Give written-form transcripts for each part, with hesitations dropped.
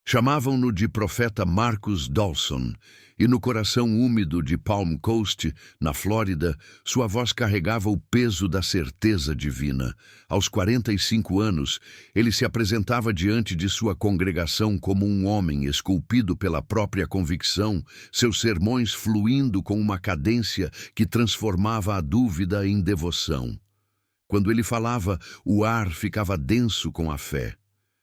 Chamavam-no de profeta Marcus Dawson, e no coração úmido de Palm Coast, na Flórida, sua voz carregava o peso da certeza divina. Aos 45 anos, ele se apresentava diante de sua congregação como um homem esculpido pela própria convicção, seus sermões fluindo com uma cadência que transformava a dúvida em devoção. Quando ele falava, o ar ficava denso com a fé.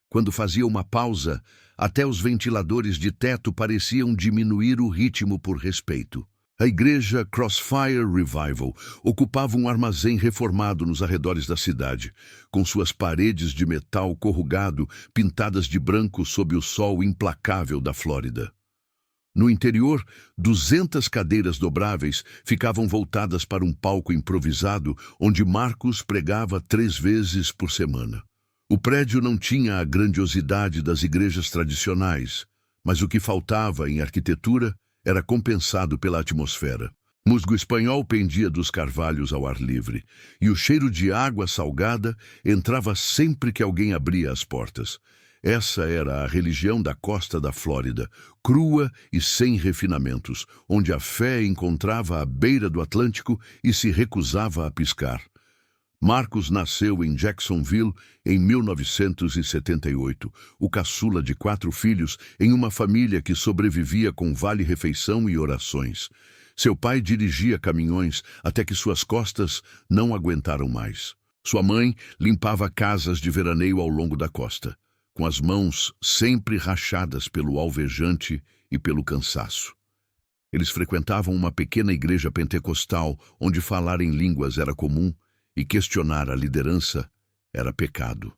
Quando fazia uma pausa, até os ventiladores de teto pareciam diminuir o ritmo por respeito. A igreja Crossfire Revival ocupava um armazém reformado nos arredores da cidade, com suas paredes de metal corrugado pintadas de branco sob o sol implacável da Flórida. No interior, 200 cadeiras dobráveis ficavam voltadas para um palco improvisado onde Marcus pregava 3 vezes por semana. O prédio não tinha a grandiosidade das igrejas tradicionais, mas o que faltava em arquitetura era compensado pela atmosfera. Musgo espanhol pendia dos carvalhos ao ar livre, e o cheiro de água salgada entrava sempre que alguém abria as portas. Essa era a religião da costa da Flórida, crua e sem refinamentos, onde a fé encontrava a beira do Atlântico e se recusava a piscar. Marcus nasceu em Jacksonville em 1978, o caçula de 4 filhos em uma família que sobrevivia com vale-refeição e orações. Seu pai dirigia caminhões até que suas costas não aguentaram mais. Sua mãe limpava casas de veraneio ao longo da costa, com as mãos sempre rachadas pelo alvejante e pelo cansaço. Eles frequentavam uma pequena igreja pentecostal onde falar em línguas era comum e questionar a liderança era pecado.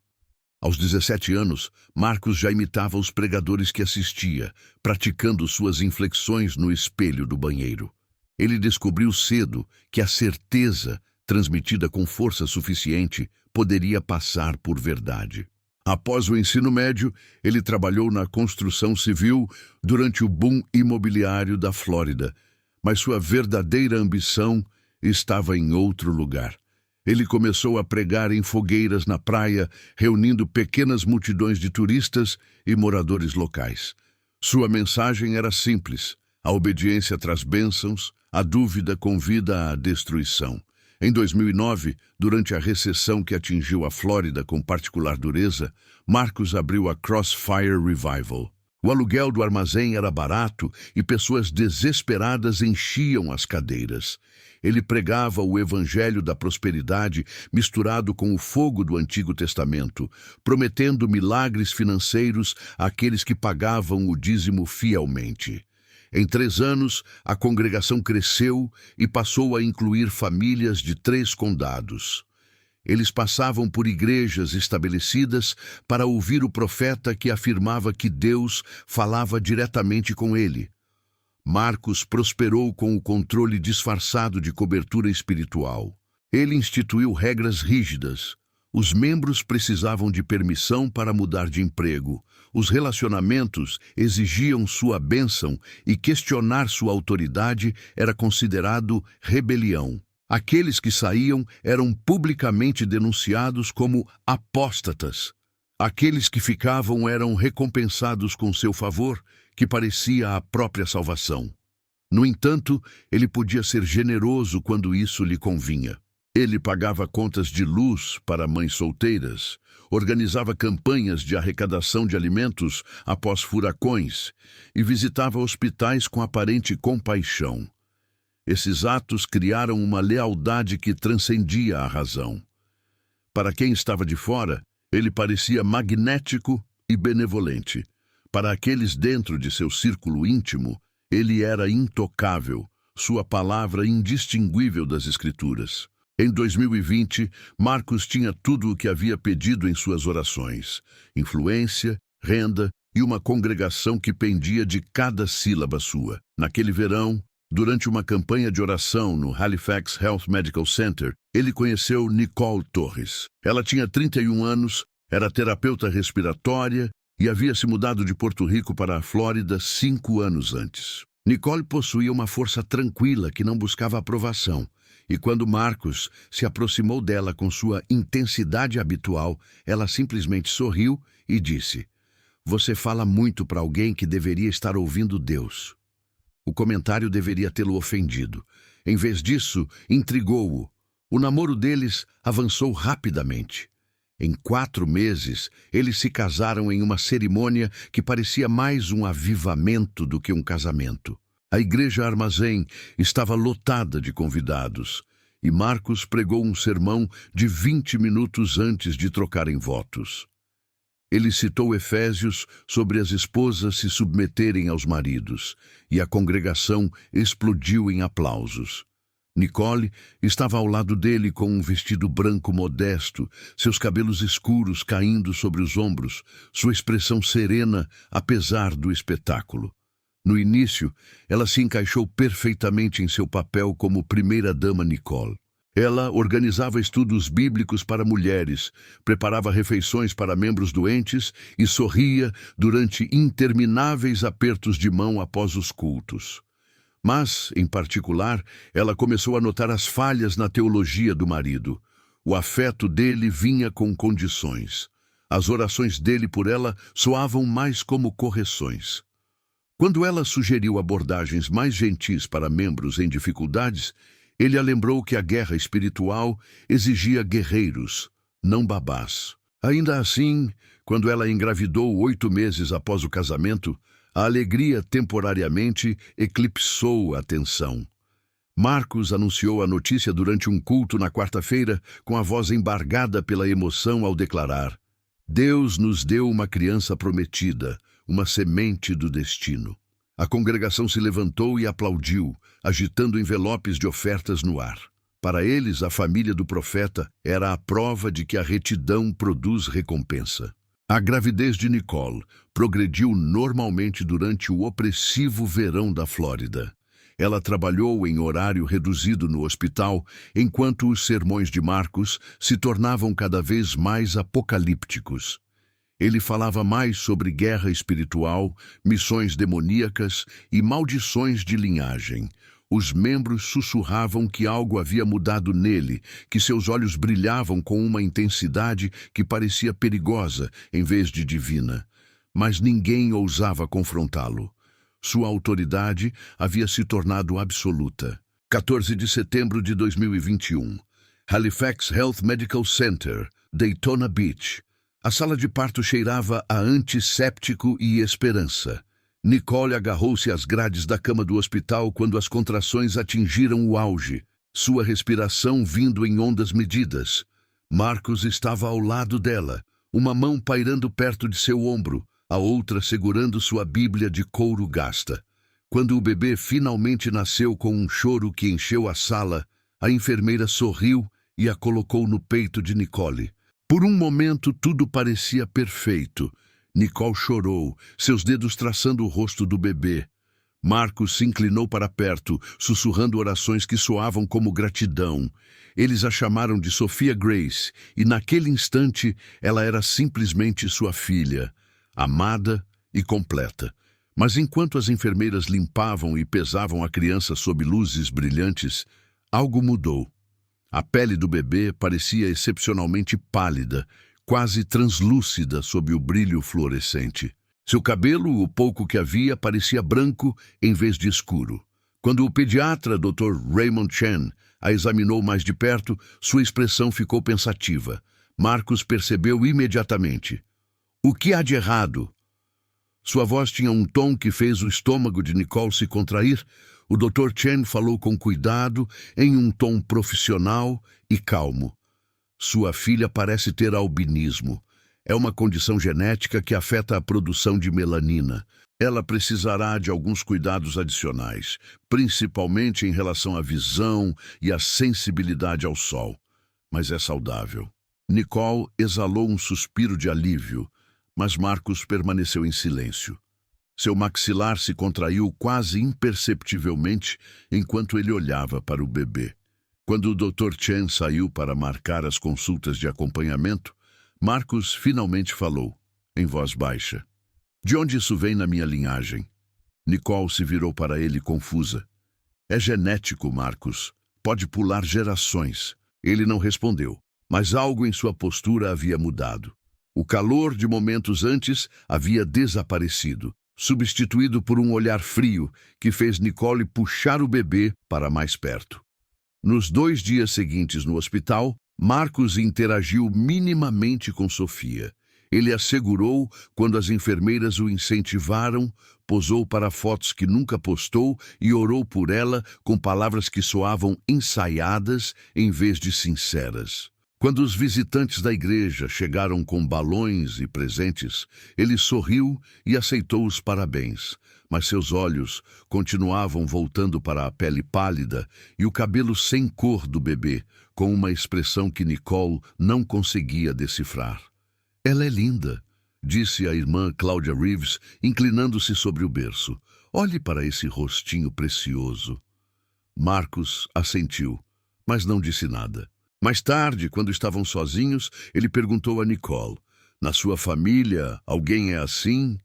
Aos 17 anos, Marcus já imitava os pregadores que assistia, praticando suas inflexões no espelho do banheiro. Ele descobriu cedo que a certeza, transmitida com força suficiente, poderia passar por verdade. Após o ensino médio, ele trabalhou na construção civil durante o boom imobiliário da Flórida, mas sua verdadeira ambição estava em outro lugar. Ele começou a pregar em fogueiras na praia, reunindo pequenas multidões de turistas e moradores locais. Sua mensagem era simples: a obediência traz bênçãos, a dúvida convida à destruição. Em 2009, durante a recessão que atingiu a Flórida com particular dureza, Marcus abriu a Crossfire Revival. O aluguel do armazém era barato e pessoas desesperadas enchiam as cadeiras. Ele pregava o evangelho da prosperidade misturado com o fogo do Antigo Testamento, prometendo milagres financeiros àqueles que pagavam o dízimo fielmente. Em 3 anos, a congregação cresceu e passou a incluir famílias de 3 condados. Eles passavam por igrejas estabelecidas para ouvir o profeta que afirmava que Deus falava diretamente com ele. Marcus prosperou com o controle disfarçado de cobertura espiritual. Ele instituiu regras rígidas. Os membros precisavam de permissão para mudar de emprego. Os relacionamentos exigiam sua bênção e questionar sua autoridade era considerado rebelião. Aqueles que saíam eram publicamente denunciados como apóstatas. Aqueles que ficavam eram recompensados com seu favor, que parecia a própria salvação. No entanto, ele podia ser generoso quando isso lhe convinha. Ele pagava contas de luz para mães solteiras, organizava campanhas de arrecadação de alimentos após furacões e visitava hospitais com aparente compaixão. Esses atos criaram uma lealdade que transcendia a razão. Para quem estava de fora, ele parecia magnético e benevolente. Para aqueles dentro de seu círculo íntimo, ele era intocável, sua palavra indistinguível das Escrituras. Em 2020, Marcus tinha tudo o que havia pedido em suas orações: influência, renda e uma congregação que pendia de cada sílaba sua. Naquele verão, durante uma campanha de oração no Halifax Health Medical Center, ele conheceu Nicole Torres. Ela tinha 31 anos, era terapeuta respiratória e havia se mudado de Porto Rico para a Flórida 5 anos antes. Nicole possuía uma força tranquila que não buscava aprovação, e quando Marcus se aproximou dela com sua intensidade habitual, ela simplesmente sorriu e disse: Você fala muito para alguém que deveria estar ouvindo Deus. O comentário deveria tê-lo ofendido. Em vez disso, intrigou-o. O namoro deles avançou rapidamente. Em 4 meses, eles se casaram em uma cerimônia que parecia mais um avivamento do que um casamento. A igreja Armazém estava lotada de convidados, e Marcos pregou um sermão de 20 minutos antes de trocarem votos. Ele citou Efésios sobre as esposas se submeterem aos maridos, e a congregação explodiu em aplausos. Nicole estava ao lado dele com um vestido branco modesto, seus cabelos escuros caindo sobre os ombros, sua expressão serena apesar do espetáculo. No início, ela se encaixou perfeitamente em seu papel como primeira-dama Nicole. Ela organizava estudos bíblicos para mulheres, preparava refeições para membros doentes e sorria durante intermináveis apertos de mão após os cultos. Mas, em particular, ela começou a notar as falhas na teologia do marido. O afeto dele vinha com condições. As orações dele por ela soavam mais como correções. Quando ela sugeriu abordagens mais gentis para membros em dificuldades, ele a lembrou que a guerra espiritual exigia guerreiros, não babás. Ainda assim, quando ela engravidou 8 meses após o casamento, a alegria temporariamente eclipsou a atenção. Marcos anunciou a notícia durante um culto na quarta-feira com a voz embargada pela emoção ao declarar: Deus nos deu uma criança prometida, uma semente do destino. A congregação se levantou e aplaudiu, agitando envelopes de ofertas no ar. Para eles, a família do profeta era a prova de que a retidão produz recompensa. A gravidez de Nicole progrediu normalmente durante o opressivo verão da Flórida. Ela trabalhou em horário reduzido no hospital, enquanto os sermões de Marcos se tornavam cada vez mais apocalípticos. Ele falava mais sobre guerra espiritual, missões demoníacas e maldições de linhagem. Os membros sussurravam que algo havia mudado nele, que seus olhos brilhavam com uma intensidade que parecia perigosa em vez de divina. Mas ninguém ousava confrontá-lo. Sua autoridade havia se tornado absoluta. 14 de setembro de 2021. Halifax Health Medical Center, Daytona Beach. A sala de parto cheirava a antisséptico e esperança. Nicole agarrou-se às grades da cama do hospital quando as contrações atingiram o auge, sua respiração vindo em ondas medidas. Marcos estava ao lado dela, uma mão pairando perto de seu ombro, a outra segurando sua Bíblia de couro gasta. Quando o bebê finalmente nasceu com um choro que encheu a sala, a enfermeira sorriu e a colocou no peito de Nicole. Por um momento tudo parecia perfeito. Nicole chorou, seus dedos traçando o rosto do bebê. Marcos se inclinou para perto, sussurrando orações que soavam como gratidão. Eles a chamaram de Sophia Grace, e naquele instante ela era simplesmente sua filha, amada e completa. Mas enquanto as enfermeiras limpavam e pesavam a criança sob luzes brilhantes, algo mudou. A pele do bebê parecia excepcionalmente pálida, quase translúcida sob o brilho fluorescente. Seu cabelo, o pouco que havia, parecia branco em vez de escuro. Quando o pediatra, Dr. Raymond Chen, a examinou mais de perto, sua expressão ficou pensativa. Marcos percebeu imediatamente. O que há de errado? Sua voz tinha um tom que fez o estômago de Nicole se contrair. O Dr. Chen falou com cuidado, em um tom profissional e calmo. Sua filha parece ter albinismo. É uma condição genética que afeta a produção de melanina. Ela precisará de alguns cuidados adicionais, principalmente em relação à visão e à sensibilidade ao sol. Mas é saudável. Nicole exalou um suspiro de alívio, mas Marcos permaneceu em silêncio. Seu maxilar se contraiu quase imperceptivelmente enquanto ele olhava para o bebê. Quando o Dr. Chen saiu para marcar as consultas de acompanhamento, Marcos finalmente falou, em voz baixa. De onde isso vem na minha linhagem? Nicole se virou para ele confusa. É genético, Marcos. Pode pular gerações. Ele não respondeu, mas algo em sua postura havia mudado. O calor de momentos antes havia desaparecido, substituído por um olhar frio que fez Nicole puxar o bebê para mais perto. Nos 2 dias seguintes no hospital, Marcos interagiu minimamente com Sofia. Ele a segurou quando as enfermeiras o incentivaram, posou para fotos que nunca postou e orou por ela com palavras que soavam ensaiadas em vez de sinceras. Quando os visitantes da igreja chegaram com balões e presentes, ele sorriu e aceitou os parabéns, mas seus olhos continuavam voltando para a pele pálida e o cabelo sem cor do bebê, com uma expressão que Nicole não conseguia decifrar. "Ela é linda", disse a irmã Claudia Reeves, inclinando-se sobre o berço. "Olhe para esse rostinho precioso." Marcos assentiu, mas não disse nada. Mais tarde, quando estavam sozinhos, ele perguntou a Nicole: "Na sua família, alguém é assim?"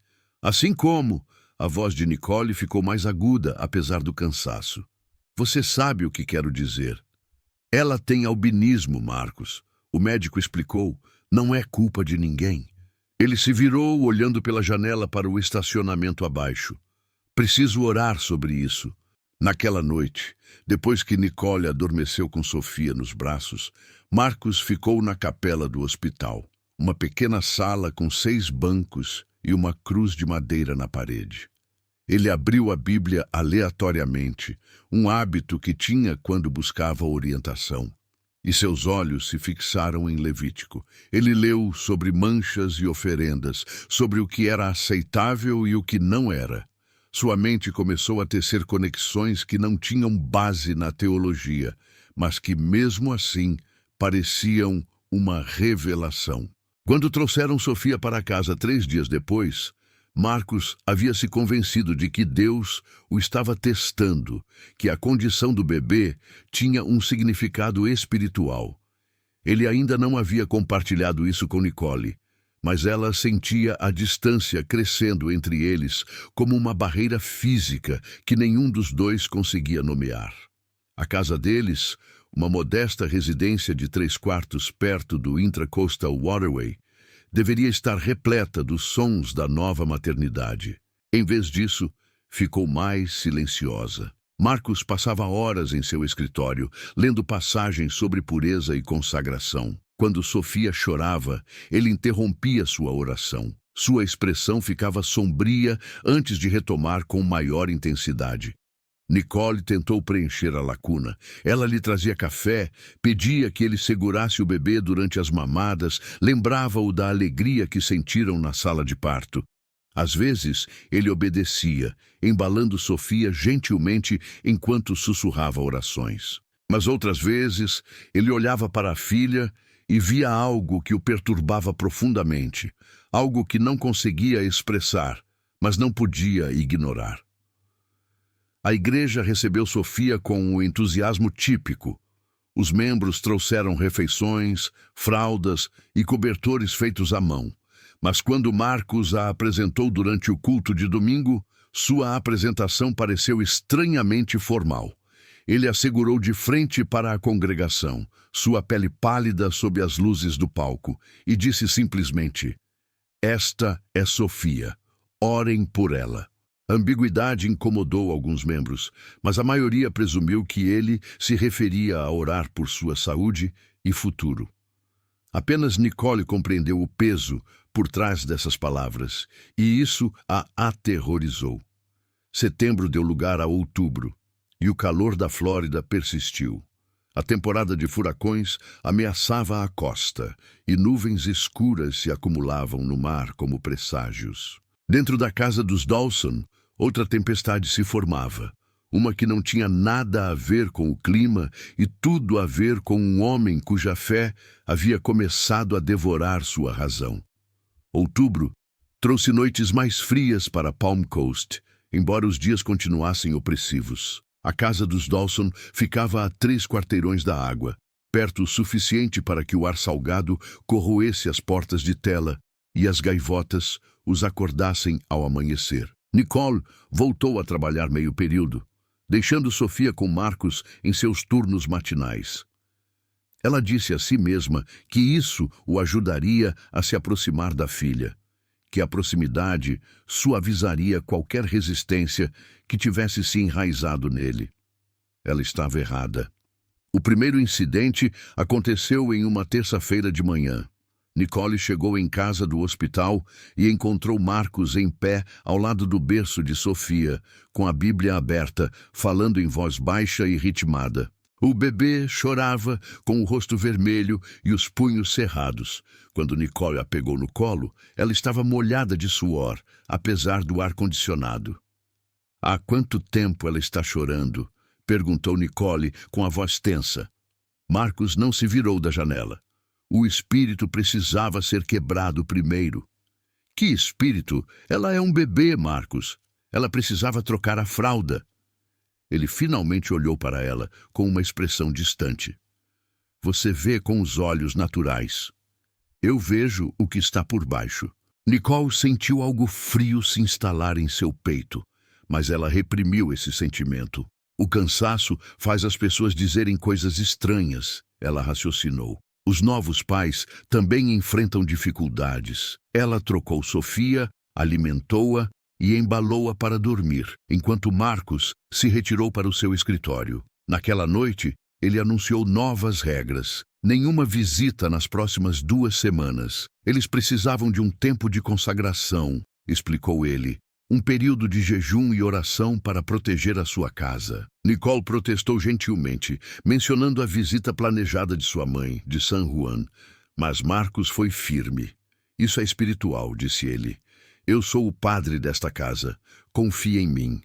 "Assim como?" A voz de Nicole ficou mais aguda, apesar do cansaço. "Você sabe o que quero dizer." "Ela tem albinismo, Marcos." O médico explicou. "Não é culpa de ninguém." Ele se virou, olhando pela janela para o estacionamento abaixo. "Preciso orar sobre isso." Naquela noite, depois que Nicole adormeceu com Sofia nos braços, Marcos ficou na capela do hospital, uma pequena sala com 6 bancos e uma cruz de madeira na parede. Ele abriu a Bíblia aleatoriamente, um hábito que tinha quando buscava orientação. E seus olhos se fixaram em Levítico. Ele leu sobre manchas e oferendas, sobre o que era aceitável e o que não era. Sua mente começou a tecer conexões que não tinham base na teologia, mas que, mesmo assim, pareciam uma revelação. Quando trouxeram Sofia para casa 3 dias depois, Marcos havia se convencido de que Deus o estava testando, que a condição do bebê tinha um significado espiritual. Ele ainda não havia compartilhado isso com Nicole, mas ela sentia a distância crescendo entre eles como uma barreira física que nenhum dos dois conseguia nomear. A casa deles, uma modesta residência de 3 quartos perto do Intracoastal Waterway, deveria estar repleta dos sons da nova maternidade. Em vez disso, ficou mais silenciosa. Marcos passava horas em seu escritório, lendo passagens sobre pureza e consagração. Quando Sofia chorava, ele interrompia sua oração. Sua expressão ficava sombria antes de retomar com maior intensidade. Nicole tentou preencher a lacuna. Ela lhe trazia café, pedia que ele segurasse o bebê durante as mamadas, lembrava-o da alegria que sentiram na sala de parto. Às vezes, ele obedecia, embalando Sofia gentilmente enquanto sussurrava orações. Mas outras vezes, ele olhava para a filha e via algo que o perturbava profundamente, algo que não conseguia expressar, mas não podia ignorar. A igreja recebeu Sofia com o entusiasmo típico. Os membros trouxeram refeições, fraldas e cobertores feitos à mão. Mas quando Marcos a apresentou durante o culto de domingo, sua apresentação pareceu estranhamente formal. Ele a segurou de frente para a congregação, sua pele pálida sob as luzes do palco, e disse simplesmente: "Esta é Sofia. Orem por ela." A ambiguidade incomodou alguns membros, mas a maioria presumiu que ele se referia a orar por sua saúde e futuro. Apenas Nicole compreendeu o peso por trás dessas palavras, e isso a aterrorizou. Setembro deu lugar a outubro, e o calor da Flórida persistiu. A temporada de furacões ameaçava a costa, e nuvens escuras se acumulavam no mar como presságios. Dentro da casa dos Dawson, outra tempestade se formava, uma que não tinha nada a ver com o clima e tudo a ver com um homem cuja fé havia começado a devorar sua razão. Outubro trouxe noites mais frias para Palm Coast, embora os dias continuassem opressivos. A casa dos Dawson ficava a 3 quarteirões da água, perto o suficiente para que o ar salgado corroesse as portas de tela e as gaivotas os acordassem ao amanhecer. Nicole voltou a trabalhar meio período, deixando Sofia com Marcos em seus turnos matinais. Ela disse a si mesma que isso o ajudaria a se aproximar da filha, que a proximidade suavizaria qualquer resistência que tivesse se enraizado nele. Ela estava errada. O primeiro incidente aconteceu em uma terça-feira de manhã. Nicole chegou em casa do hospital e encontrou Marcos em pé ao lado do berço de Sofia, com a Bíblia aberta, falando em voz baixa e ritmada. O bebê chorava, com o rosto vermelho e os punhos cerrados. Quando Nicole a pegou no colo, ela estava molhada de suor, apesar do ar-condicionado. "Há quanto tempo ela está chorando?" perguntou Nicole com a voz tensa. Marcos não se virou da janela. O espírito precisava ser quebrado primeiro. Que espírito? Ela é um bebê, Marcos. Ela precisava trocar a fralda. Ele finalmente olhou para ela com uma expressão distante. Você vê com os olhos naturais. Eu vejo o que está por baixo. Nicole sentiu algo frio se instalar em seu peito, mas ela reprimiu esse sentimento. O cansaço faz as pessoas dizerem coisas estranhas, ela raciocinou. Os novos pais também enfrentam dificuldades. Ela trocou Sofia, alimentou-a e embalou-a para dormir, enquanto Marcos se retirou para o seu escritório. Naquela noite, ele anunciou novas regras. Nenhuma visita nas próximas 2 semanas. Eles precisavam de um tempo de consagração, explicou ele. Um período de jejum e oração para proteger a sua casa. Nicole protestou gentilmente, mencionando a visita planejada de sua mãe, de San Juan. Mas Marcos foi firme. Isso é espiritual, disse ele. Eu sou o padre desta casa. Confie em mim.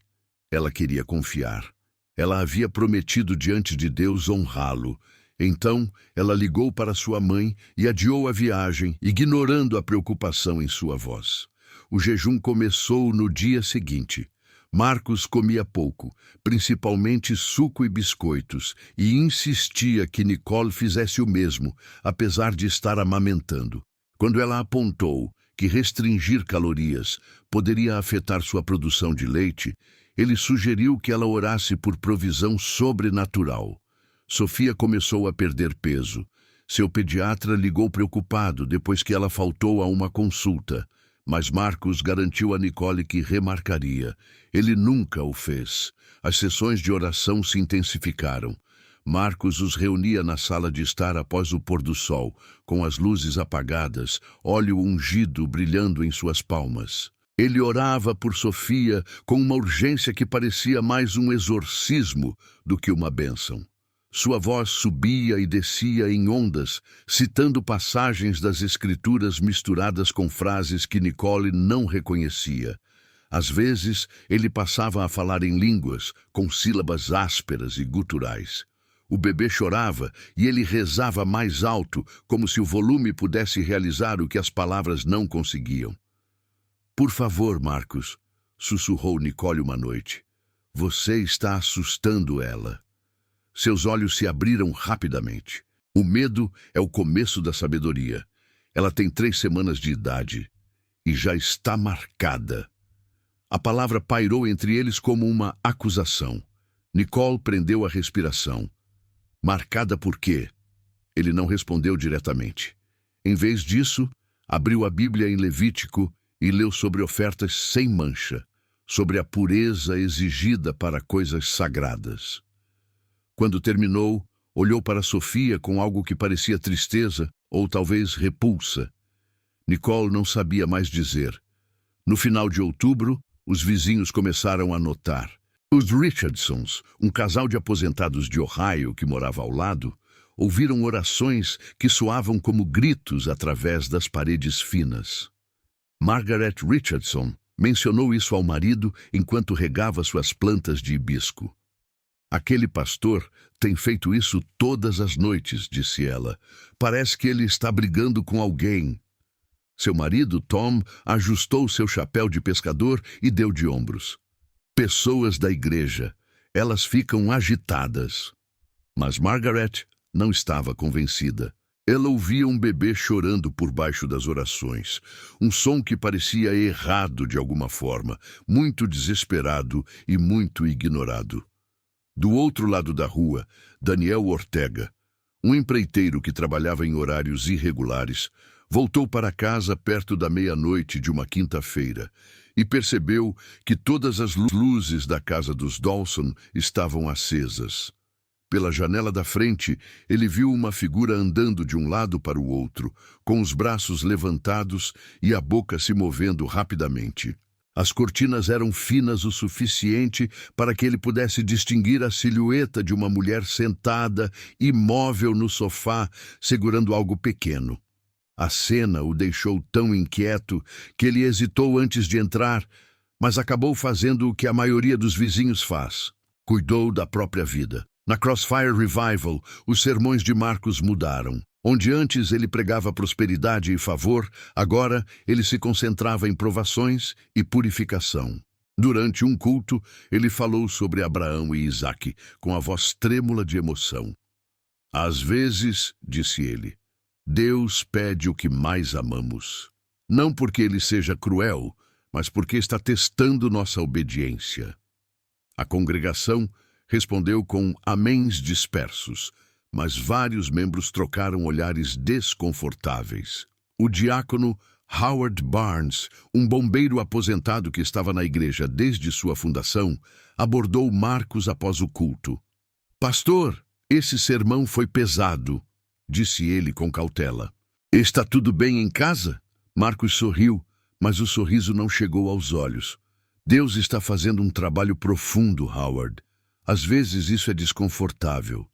Ela queria confiar. Ela havia prometido diante de Deus honrá-lo. Então, ela ligou para sua mãe e adiou a viagem, ignorando a preocupação em sua voz. O jejum começou no dia seguinte. Marcos comia pouco, principalmente suco e biscoitos, e insistia que Nicole fizesse o mesmo, apesar de estar amamentando. Quando ela apontou que restringir calorias poderia afetar sua produção de leite, ele sugeriu que ela orasse por provisão sobrenatural. Sofia começou a perder peso. Seu pediatra ligou preocupado depois que ela faltou a uma consulta. Mas Marcos garantiu a Nicole que remarcaria. Ele nunca o fez. As sessões de oração se intensificaram. Marcos os reunia na sala de estar após o pôr do sol, com as luzes apagadas, óleo ungido brilhando em suas palmas. Ele orava por Sofia com uma urgência que parecia mais um exorcismo do que uma bênção. Sua voz subia e descia em ondas, citando passagens das Escrituras misturadas com frases que Nicole não reconhecia. Às vezes, ele passava a falar em línguas, com sílabas ásperas e guturais. O bebê chorava e ele rezava mais alto, como se o volume pudesse realizar o que as palavras não conseguiam. Por favor, Marcos, sussurrou Nicole uma noite. Você está assustando ela. Seus olhos se abriram rapidamente. O medo é o começo da sabedoria. Ela tem 3 semanas de idade e já está marcada. A palavra pairou entre eles como uma acusação. Nicole prendeu a respiração. Marcada por quê? Ele não respondeu diretamente. Em vez disso, abriu a Bíblia em Levítico e leu sobre ofertas sem mancha, sobre a pureza exigida para coisas sagradas. Quando terminou, olhou para Sofia com algo que parecia tristeza ou talvez repulsa. Nicole não sabia mais dizer. No final de outubro, os vizinhos começaram a notar. Os Richardsons, um casal de aposentados de Ohio que morava ao lado, ouviram orações que soavam como gritos através das paredes finas. Margaret Richardson mencionou isso ao marido enquanto regava suas plantas de hibisco. Aquele pastor tem feito isso todas as noites, disse ela. Parece que ele está brigando com alguém. Seu marido, Tom, ajustou seu chapéu de pescador e deu de ombros. Pessoas da igreja. Elas ficam agitadas. Mas Margaret não estava convencida. Ela ouvia um bebê chorando por baixo das orações. Um som que parecia errado de alguma forma, muito desesperado e muito ignorado. Do outro lado da rua, Daniel Ortega, Um empreiteiro que trabalhava em horários irregulares voltou para casa perto da meia-noite de uma quinta-feira e percebeu que todas as luzes da casa dos Dawson estavam acesas. Pela janela da frente, ele viu uma figura andando de um lado para o outro, com os braços levantados e a boca se movendo rapidamente. As cortinas eram finas o suficiente para que ele pudesse distinguir a silhueta de uma mulher sentada, imóvel no sofá, segurando algo pequeno. A cena o deixou tão inquieto que ele hesitou antes de entrar, mas acabou fazendo o que a maioria dos vizinhos faz: cuidou da própria vida. Na Crossfire Revival, os sermões de Marcos mudaram. Onde antes ele pregava prosperidade e favor, agora ele se concentrava em provações e purificação. Durante um culto, ele falou sobre Abraão e Isaque, com a voz trêmula de emoção. Às vezes, disse ele, Deus pede o que mais amamos. Não porque ele seja cruel, mas porque está testando nossa obediência. A congregação respondeu com améns dispersos, mas vários membros trocaram olhares desconfortáveis. O diácono Howard Barnes, um bombeiro aposentado que estava na igreja desde sua fundação, abordou Marcos após o culto. Pastor, esse sermão foi pesado, disse ele com cautela. Está tudo bem em casa? Marcos sorriu, mas o sorriso não chegou aos olhos. Deus está fazendo um trabalho profundo, Howard. Às vezes isso é desconfortável.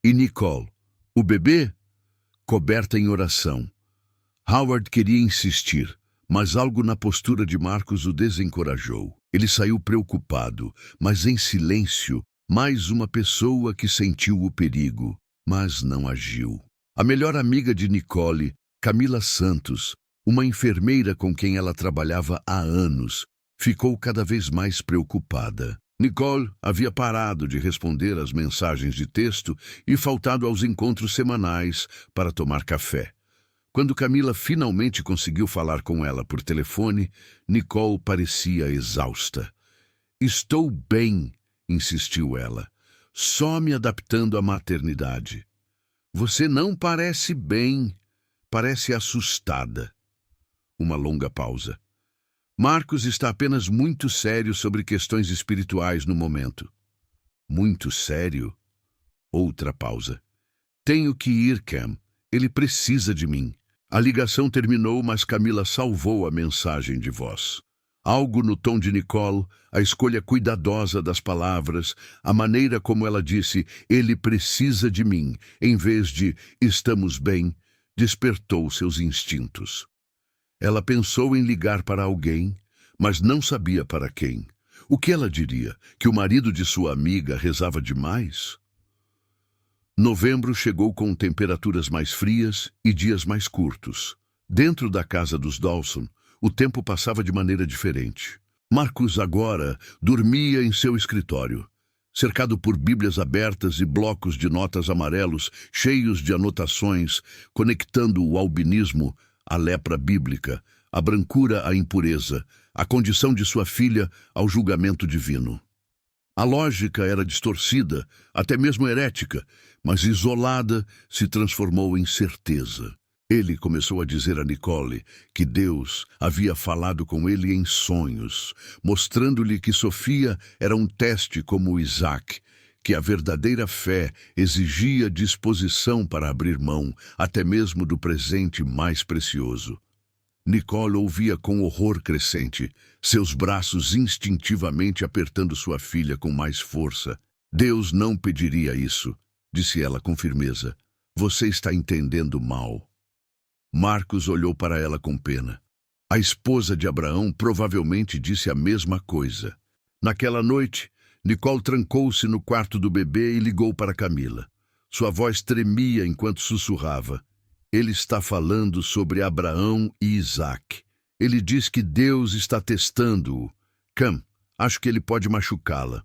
E Nicole, o bebê? Coberta em oração. Howard queria insistir, mas algo na postura de Marcos o desencorajou. Ele saiu preocupado, mas em silêncio, mais uma pessoa que sentiu o perigo, mas não agiu. A melhor amiga de Nicole, Camila Santos, uma enfermeira com quem ela trabalhava há anos, ficou cada vez mais preocupada. Nicole havia parado de responder às mensagens de texto e faltado aos encontros semanais para tomar café. Quando Camila finalmente conseguiu falar com ela por telefone, Nicole parecia exausta. Estou bem, insistiu ela, só me adaptando à maternidade. Você não parece bem, parece assustada. Uma longa pausa. Marcos está apenas muito sério sobre questões espirituais no momento. Muito sério? Outra pausa. Tenho que ir, Cam. Ele precisa de mim. A ligação terminou, mas Camila salvou a mensagem de voz. Algo no tom de Nicole, a escolha cuidadosa das palavras, a maneira como ela disse, ele precisa de mim, em vez de estamos bem, despertou seus instintos. Ela pensou em ligar para alguém, mas não sabia para quem. O que ela diria? Que o marido de sua amiga rezava demais? Novembro chegou com temperaturas mais frias e dias mais curtos. Dentro da casa dos Dawson, o tempo passava de maneira diferente. Marcos agora dormia em seu escritório, cercado por bíblias abertas e blocos de notas amarelos cheios de anotações, conectando o albinismo à lepra bíblica, a brancura à impureza, a condição de sua filha ao julgamento divino. A lógica era distorcida, até mesmo herética, mas isolada se transformou em certeza. Ele começou a dizer a Nicole que Deus havia falado com ele em sonhos, mostrando-lhe que Sofia era um teste como Isaac, que a verdadeira fé exigia disposição para abrir mão, até mesmo do presente mais precioso. Nicole ouvia com horror crescente, seus braços instintivamente apertando sua filha com mais força. Deus não pediria isso, disse ela com firmeza. Você está entendendo mal. Marcos olhou para ela com pena. A esposa de Abraão provavelmente disse a mesma coisa. Naquela noite, Nicole trancou-se no quarto do bebê e ligou para Camila. Sua voz tremia enquanto sussurrava. Ele está falando sobre Abraão e Isaac. Ele diz que Deus está testando-o. Cam, acho que ele pode machucá-la.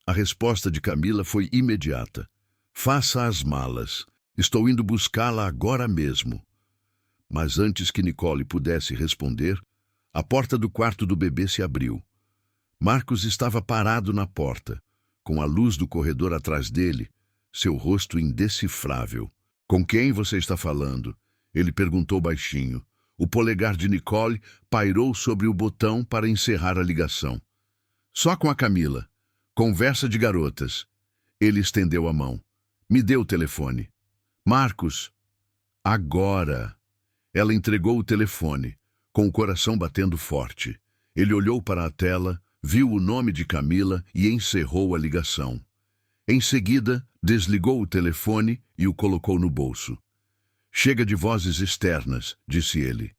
A resposta de Camila foi imediata. Faça as malas. Estou indo buscá-la agora mesmo. Mas antes que Nicole pudesse responder, a porta do quarto do bebê se abriu. Marcos estava parado na porta, com a luz do corredor atrás dele, seu rosto indecifrável. Com quem você está falando? Ele perguntou baixinho. O polegar de Nicole pairou sobre o botão para encerrar a ligação. Só com a Camila. Conversa de garotas. Ele estendeu a mão. Me dê o telefone. Marcos. Agora. Ela entregou o telefone, com o coração batendo forte. Ele olhou para a tela, viu o nome de Camila e encerrou a ligação. Em seguida, desligou o telefone e o colocou no bolso. Chega de vozes externas, disse ele.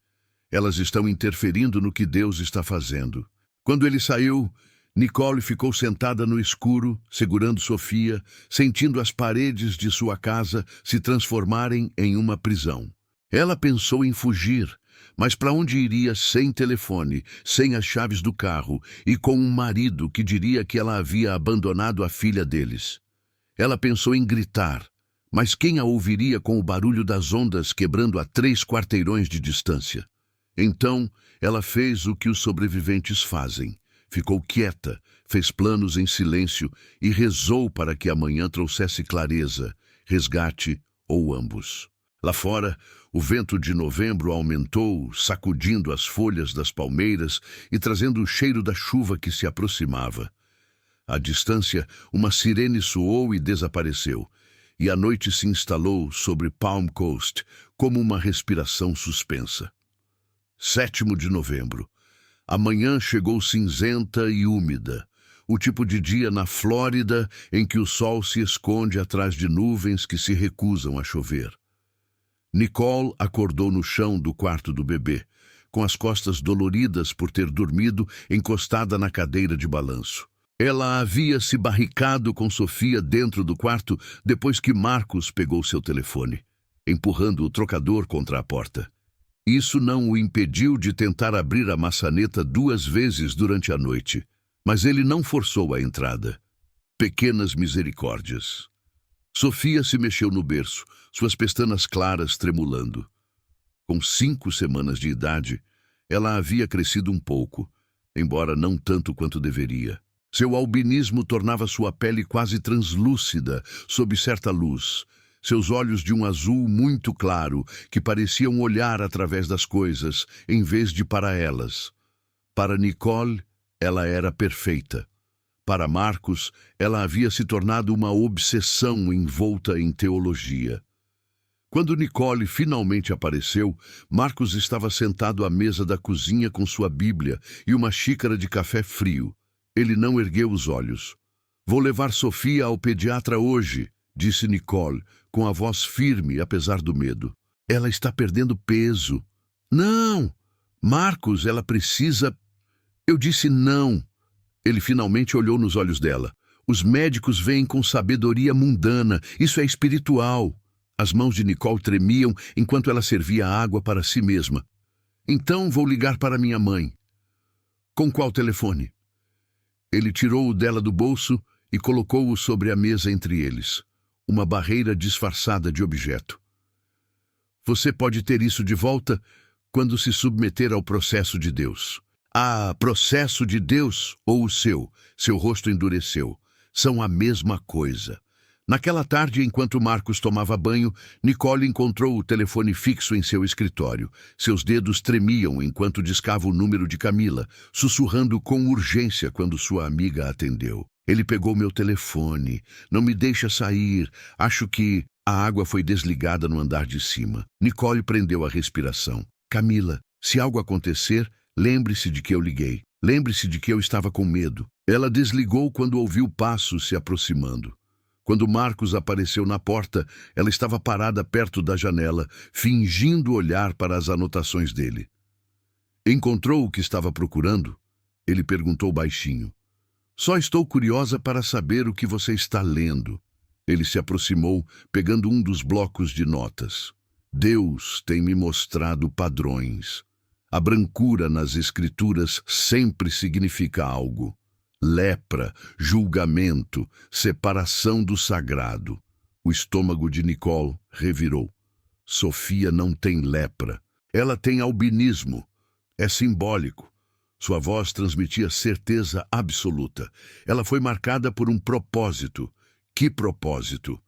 Elas estão interferindo no que Deus está fazendo. Quando ele saiu, Nicole ficou sentada no escuro, segurando Sofia, sentindo as paredes de sua casa se transformarem em uma prisão. Ela pensou em fugir, mas para onde iria sem telefone, sem as chaves do carro e com um marido que diria que ela havia abandonado a filha deles? Ela pensou em gritar, mas quem a ouviria com o barulho das ondas quebrando a 3 quarteirões de distância? Então, ela fez o que os sobreviventes fazem. Ficou quieta, fez planos em silêncio e rezou para que amanhã trouxesse clareza, resgate ou ambos. Lá fora, o vento de novembro aumentou, sacudindo as folhas das palmeiras e trazendo o cheiro da chuva que se aproximava. À distância, uma sirene soou e desapareceu, e a noite se instalou sobre Palm Coast como uma respiração suspensa. 7º de novembro. A manhã chegou cinzenta e úmida, o tipo de dia na Flórida em que o sol se esconde atrás de nuvens que se recusam a chover. Nicole acordou no chão do quarto do bebê, com as costas doloridas por ter dormido encostada na cadeira de balanço. Ela havia se barricado com Sofia dentro do quarto depois que Marcos pegou seu telefone, empurrando o trocador contra a porta. Isso não o impediu de tentar abrir a maçaneta 2 vezes durante a noite, mas ele não forçou a entrada. Pequenas misericórdias. Sofia se mexeu no berço, suas pestanas claras tremulando. Com 5 semanas de idade, ela havia crescido um pouco, embora não tanto quanto deveria. Seu albinismo tornava sua pele quase translúcida sob certa luz, seus olhos de um azul muito claro que pareciam olhar através das coisas em vez de para elas. Para Nicole, ela era perfeita. Para Marcos, ela havia se tornado uma obsessão envolta em teologia. Quando Nicole finalmente apareceu, Marcos estava sentado à mesa da cozinha com sua Bíblia e uma xícara de café frio. Ele não ergueu os olhos. Vou levar Sofia ao pediatra hoje, disse Nicole, com a voz firme apesar do medo. Ela está perdendo peso. Não! Marcos, ela precisa... Eu disse não. Ele finalmente olhou nos olhos dela. Os médicos veem com sabedoria mundana. Isso é espiritual. As mãos de Nicole tremiam enquanto ela servia água para si mesma. Então vou ligar para minha mãe. Com qual telefone? Ele tirou o dela do bolso e colocou-o sobre a mesa entre eles. Uma barreira disfarçada de objeto. Você pode ter isso de volta quando se submeter ao processo de Deus. Ah, processo de Deus ou o seu? Seu rosto endureceu. São a mesma coisa. Naquela tarde, enquanto Marcos tomava banho, Nicole encontrou o telefone fixo em seu escritório. Seus dedos tremiam enquanto discava o número de Camila, sussurrando com urgência quando sua amiga atendeu. Ele pegou meu telefone. Não me deixa sair. Acho que a água foi desligada no andar de cima. Nicole prendeu a respiração. Camila, se algo acontecer, lembre-se de que eu liguei. Lembre-se de que eu estava com medo. Ela desligou quando ouviu passos se aproximando. Quando Marcos apareceu na porta, ela estava parada perto da janela, fingindo olhar para as anotações dele. Encontrou o que estava procurando? Ele perguntou baixinho. Só estou curiosa para saber o que você está lendo. Ele se aproximou, pegando um dos blocos de notas. Deus tem me mostrado padrões. A brancura nas escrituras sempre significa algo. Lepra, julgamento, separação do sagrado. O estômago de Nicole revirou. Sofia não tem lepra. Ela tem albinismo. É simbólico. Sua voz transmitia certeza absoluta. Ela foi marcada por um propósito. Que propósito?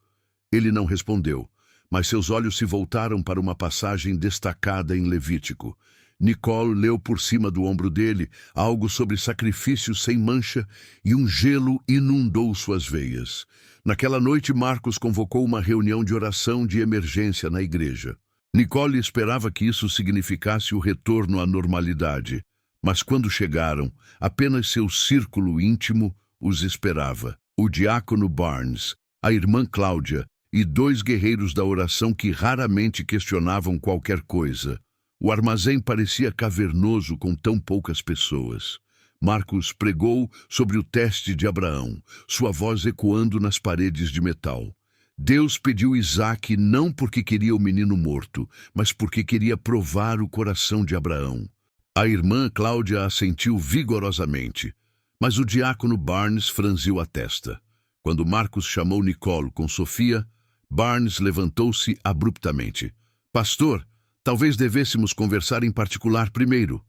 Ele não respondeu, mas seus olhos se voltaram para uma passagem destacada em Levítico. Nicole leu por cima do ombro dele algo sobre sacrifícios sem mancha e um gelo inundou suas veias. Naquela noite, Marcos convocou uma reunião de oração de emergência na igreja. Nicole esperava que isso significasse o retorno à normalidade, mas quando chegaram, apenas seu círculo íntimo os esperava. O diácono Barnes, a irmã Cláudia e 2 guerreiros da oração que raramente questionavam qualquer coisa. O armazém parecia cavernoso com tão poucas pessoas. Marcos pregou sobre o teste de Abraão, sua voz ecoando nas paredes de metal. Deus pediu Isaque não porque queria o menino morto, mas porque queria provar o coração de Abraão. A irmã Cláudia assentiu vigorosamente, mas o diácono Barnes franziu a testa. Quando Marcos chamou Nicole com Sofia, Barnes levantou-se abruptamente. Pastor, talvez devêssemos conversar em particular primeiro.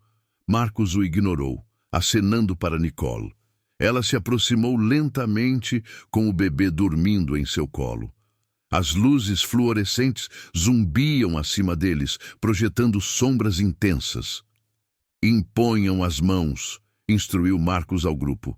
Marcos o ignorou, acenando para Nicole. Ela se aproximou lentamente com o bebê dormindo em seu colo. As luzes fluorescentes zumbiam acima deles, projetando sombras intensas. Imponham as mãos, instruiu Marcos ao grupo.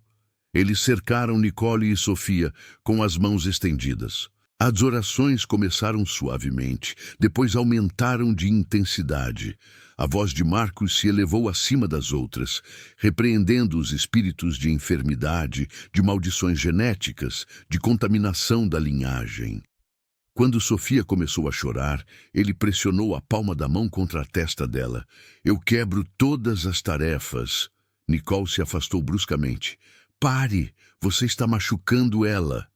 Eles cercaram Nicole e Sofia com as mãos estendidas. As orações começaram suavemente, depois aumentaram de intensidade. A voz de Marcos se elevou acima das outras, repreendendo os espíritos de enfermidade, de maldições genéticas, de contaminação da linhagem. Quando Sofia começou a chorar, ele pressionou a palma da mão contra a testa dela. Eu quebro todas as tarefas. Nicole se afastou bruscamente. Pare! Você está machucando ela.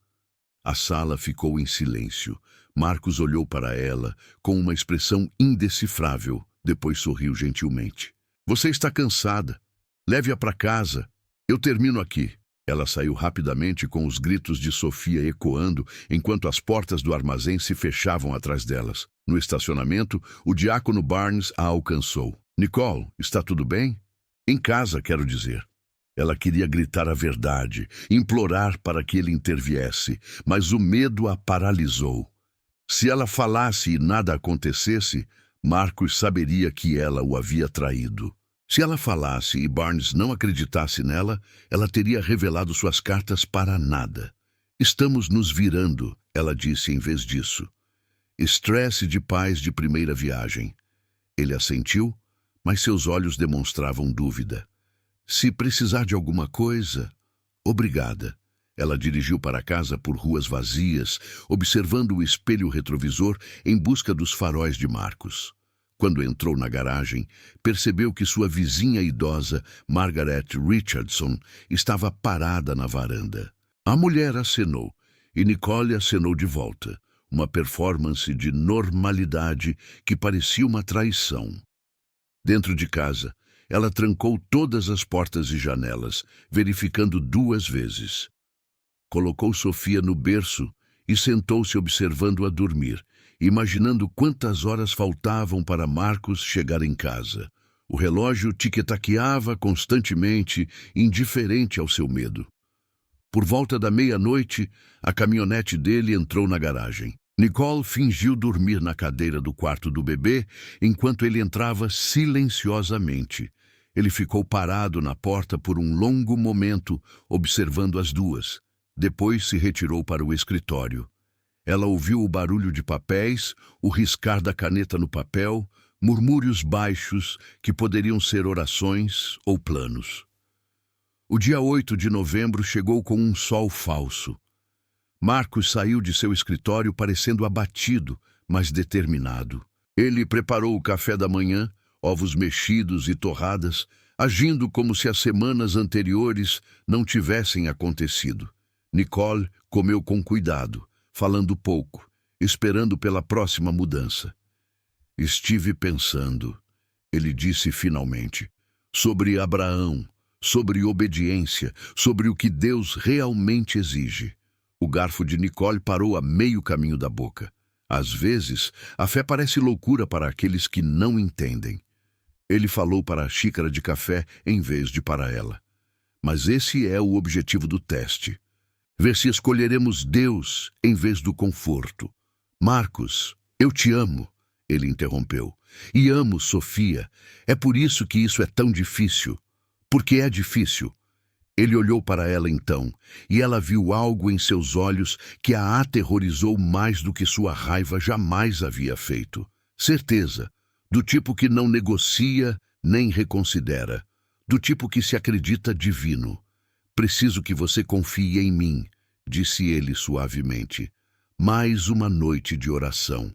A sala ficou em silêncio. Marcos olhou para ela com uma expressão indecifrável, depois sorriu gentilmente. Você está cansada. Leve-a para casa. Eu termino aqui. Ela saiu rapidamente com os gritos de Sofia ecoando enquanto as portas do armazém se fechavam atrás delas. No estacionamento, o diácono Barnes a alcançou. Nicole, está tudo bem? Em casa, quero dizer. Ela queria gritar a verdade, implorar para que ele interviesse, mas o medo a paralisou. Se ela falasse e nada acontecesse, Marcos saberia que ela o havia traído. Se ela falasse e Barnes não acreditasse nela, ela teria revelado suas cartas para nada. Estamos nos virando, ela disse em vez disso. Estresse de pais de primeira viagem. Ele assentiu, mas seus olhos demonstravam dúvida. Se precisar de alguma coisa, obrigada. Ela dirigiu para casa por ruas vazias, observando o espelho retrovisor em busca dos faróis de Marcos. Quando entrou na garagem, percebeu que sua vizinha idosa, Margaret Richardson, estava parada na varanda. A mulher acenou, e Nicole acenou de volta, uma performance de normalidade que parecia uma traição. Dentro de casa, ela trancou todas as portas e janelas, verificando 2 vezes. Colocou Sofia no berço e sentou-se observando-a dormir, imaginando quantas horas faltavam para Marcos chegar em casa. O relógio tic-taqueava constantemente, indiferente ao seu medo. Por volta da meia-noite, a caminhonete dele entrou na garagem. Nicole fingiu dormir na cadeira do quarto do bebê, enquanto ele entrava silenciosamente. Ele ficou parado na porta por um longo momento, observando as duas. Depois se retirou para o escritório. Ela ouviu o barulho de papéis, o riscar da caneta no papel, murmúrios baixos que poderiam ser orações ou planos. O dia 8 de novembro chegou com um sol falso. Marcos saiu de seu escritório parecendo abatido, mas determinado. Ele preparou o café da manhã, ovos mexidos e torradas, agindo como se as semanas anteriores não tivessem acontecido. Nicole comeu com cuidado, falando pouco, esperando pela próxima mudança. Estive pensando, ele disse finalmente, sobre Abraão, sobre obediência, sobre o que Deus realmente exige. O garfo de Nicole parou a meio caminho da boca. Às vezes, a fé parece loucura para aqueles que não entendem. Ele falou para a xícara de café em vez de para ela. Mas esse é o objetivo do teste. Ver se escolheremos Deus em vez do conforto. Marcos, Eu te amo, ele interrompeu. E amo Sofia. É por isso que isso é tão difícil. Porque é difícil. Ele olhou para ela então, e ela viu algo em seus olhos que a aterrorizou mais do que sua raiva jamais havia feito. Certeza, do tipo que não negocia nem reconsidera, do tipo que se acredita divino. Preciso que você confie em mim, disse ele suavemente. Mais uma noite de oração.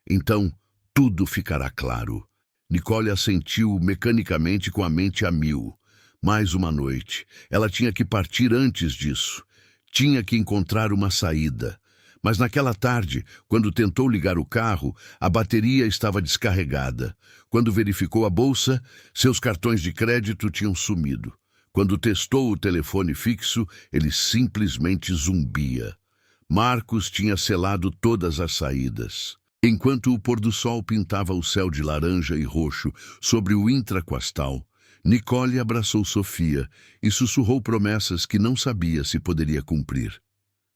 Então, tudo ficará claro. Nicole assentiu mecanicamente com a mente a mil. Mais uma noite. Ela tinha que partir antes disso. Tinha que encontrar uma saída. Mas naquela tarde, quando tentou ligar o carro, a bateria estava descarregada. Quando verificou a bolsa, seus cartões de crédito tinham sumido. Quando testou o telefone fixo, ele simplesmente zumbia. Marcos tinha selado todas as saídas. Enquanto o pôr do sol pintava o céu de laranja e roxo sobre o intraquastal, Nicole abraçou Sofia e sussurrou promessas que não sabia se poderia cumprir.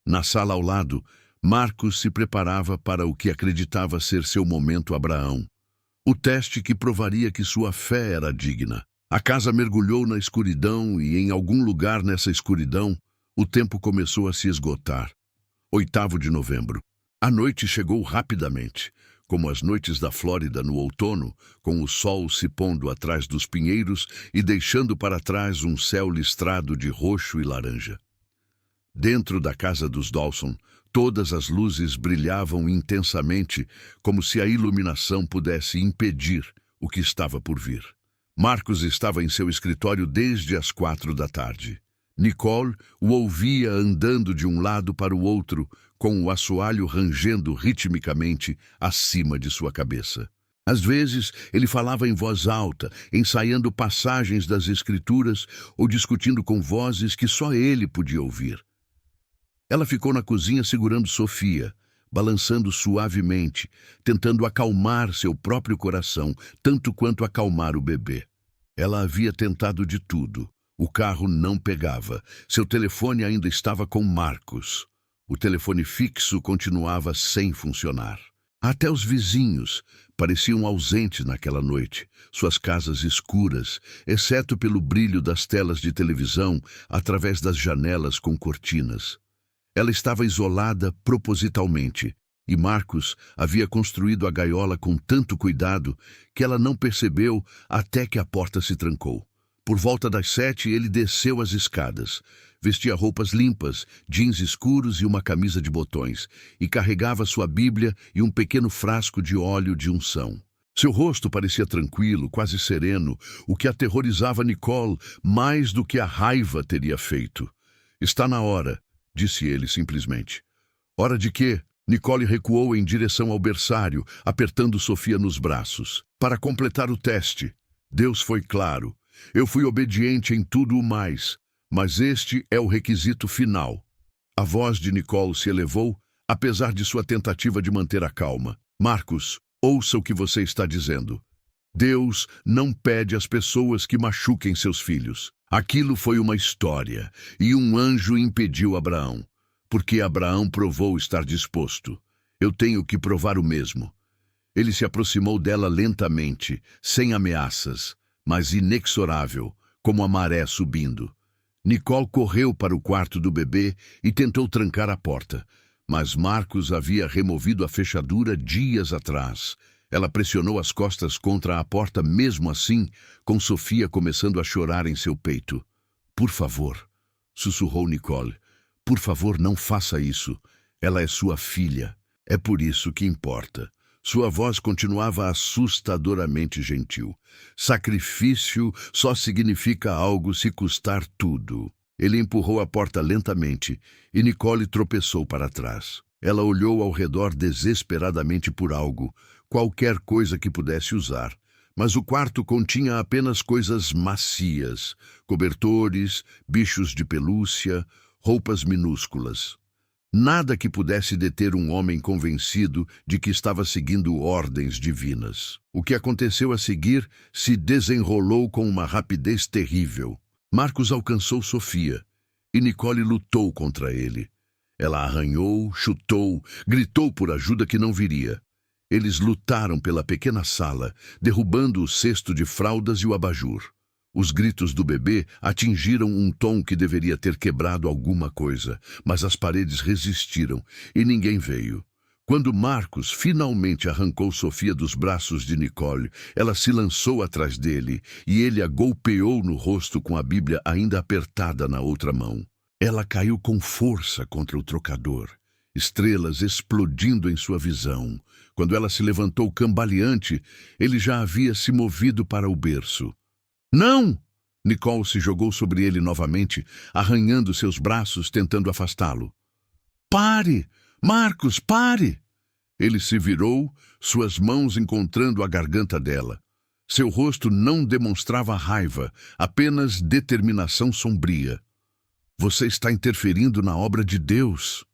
Na sala ao lado, Marcos se preparava para o que acreditava ser seu momento Abraão. O teste que provaria que sua fé era digna. A casa mergulhou na escuridão e, em algum lugar nessa escuridão, o tempo começou a se esgotar. 8º de novembro. A noite chegou rapidamente, como as noites da Flórida no outono, com o sol se pondo atrás dos pinheiros e deixando para trás um céu listrado de roxo e laranja. Dentro da casa dos Dawson, todas as luzes brilhavam intensamente, como se a iluminação pudesse impedir o que estava por vir. Marcos estava em seu escritório desde as 4 da tarde. Nicole o ouvia andando de um lado para o outro, com o assoalho rangendo ritmicamente acima de sua cabeça. Às vezes, ele falava em voz alta, ensaiando passagens das Escrituras ou discutindo com vozes que só ele podia ouvir. Ela ficou na cozinha segurando Sofia, balançando suavemente, tentando acalmar seu próprio coração, tanto quanto acalmar o bebê. Ela havia tentado de tudo. O carro não pegava. Seu telefone ainda estava com Marcos. O telefone fixo continuava sem funcionar. Até os vizinhos pareciam ausentes naquela noite, suas casas escuras, exceto pelo brilho das telas de televisão através das janelas com cortinas. Ela estava isolada propositalmente, e Marcos havia construído a gaiola com tanto cuidado que ela não percebeu até que a porta se trancou. Por volta das 7, ele desceu as escadas. Vestia roupas limpas, jeans escuros e uma camisa de botões, e carregava sua Bíblia e um pequeno frasco de óleo de unção. Seu rosto parecia tranquilo, quase sereno, o que aterrorizava Nicole mais do que a raiva teria feito. Está na hora, disse ele simplesmente. Hora de quê? Nicole recuou em direção ao berçário, apertando Sofia nos braços. Para completar o teste. Deus foi claro. Eu fui obediente em tudo o mais, mas este é o requisito final. A voz de Nicole se elevou, apesar de sua tentativa de manter a calma. Marcos, ouça o que você está dizendo. Deus não pede às pessoas que machuquem seus filhos. Aquilo foi uma história, e um anjo impediu Abraão, porque Abraão provou estar disposto. Eu tenho que provar o mesmo. Ele se aproximou dela lentamente, sem ameaças, mas inexorável, como a maré subindo. Nicole correu para o quarto do bebê e tentou trancar a porta, mas Marcos havia removido a fechadura dias atrás. Ela pressionou as costas contra a porta mesmo assim, com Sofia começando a chorar em seu peito. Por favor, sussurrou Nicole. Por favor, não faça isso. Ela é sua filha. É por isso que importa. Sua voz continuava assustadoramente gentil. Sacrifício só significa algo se custar tudo. Ele empurrou a porta lentamente e Nicole tropeçou para trás. Ela olhou ao redor desesperadamente por algo, qualquer coisa que pudesse usar. Mas o quarto continha apenas coisas macias, cobertores, bichos de pelúcia, roupas minúsculas. Nada que pudesse deter um homem convencido de que estava seguindo ordens divinas. O que aconteceu a seguir se desenrolou com uma rapidez terrível. Marcos alcançou Sofia e Nicole lutou contra ele. Ela arranhou, chutou, gritou por ajuda que não viria. Eles lutaram pela pequena sala, derrubando o cesto de fraldas e o abajur. Os gritos do bebê atingiram um tom que deveria ter quebrado alguma coisa, mas as paredes resistiram e ninguém veio. Quando Marcos finalmente arrancou Sofia dos braços de Nicole, ela se lançou atrás dele e ele a golpeou no rosto com a Bíblia ainda apertada na outra mão. Ela caiu com força contra o trocador, estrelas explodindo em sua visão. Quando ela se levantou cambaleante, ele já havia se movido para o berço. Não! Nicole se jogou sobre ele novamente, arranhando seus braços, tentando afastá-lo. Pare! Marcos, pare! Ele se virou, suas mãos encontrando a garganta dela. Seu rosto não demonstrava raiva, apenas determinação sombria. Você está interferindo na obra de Deus.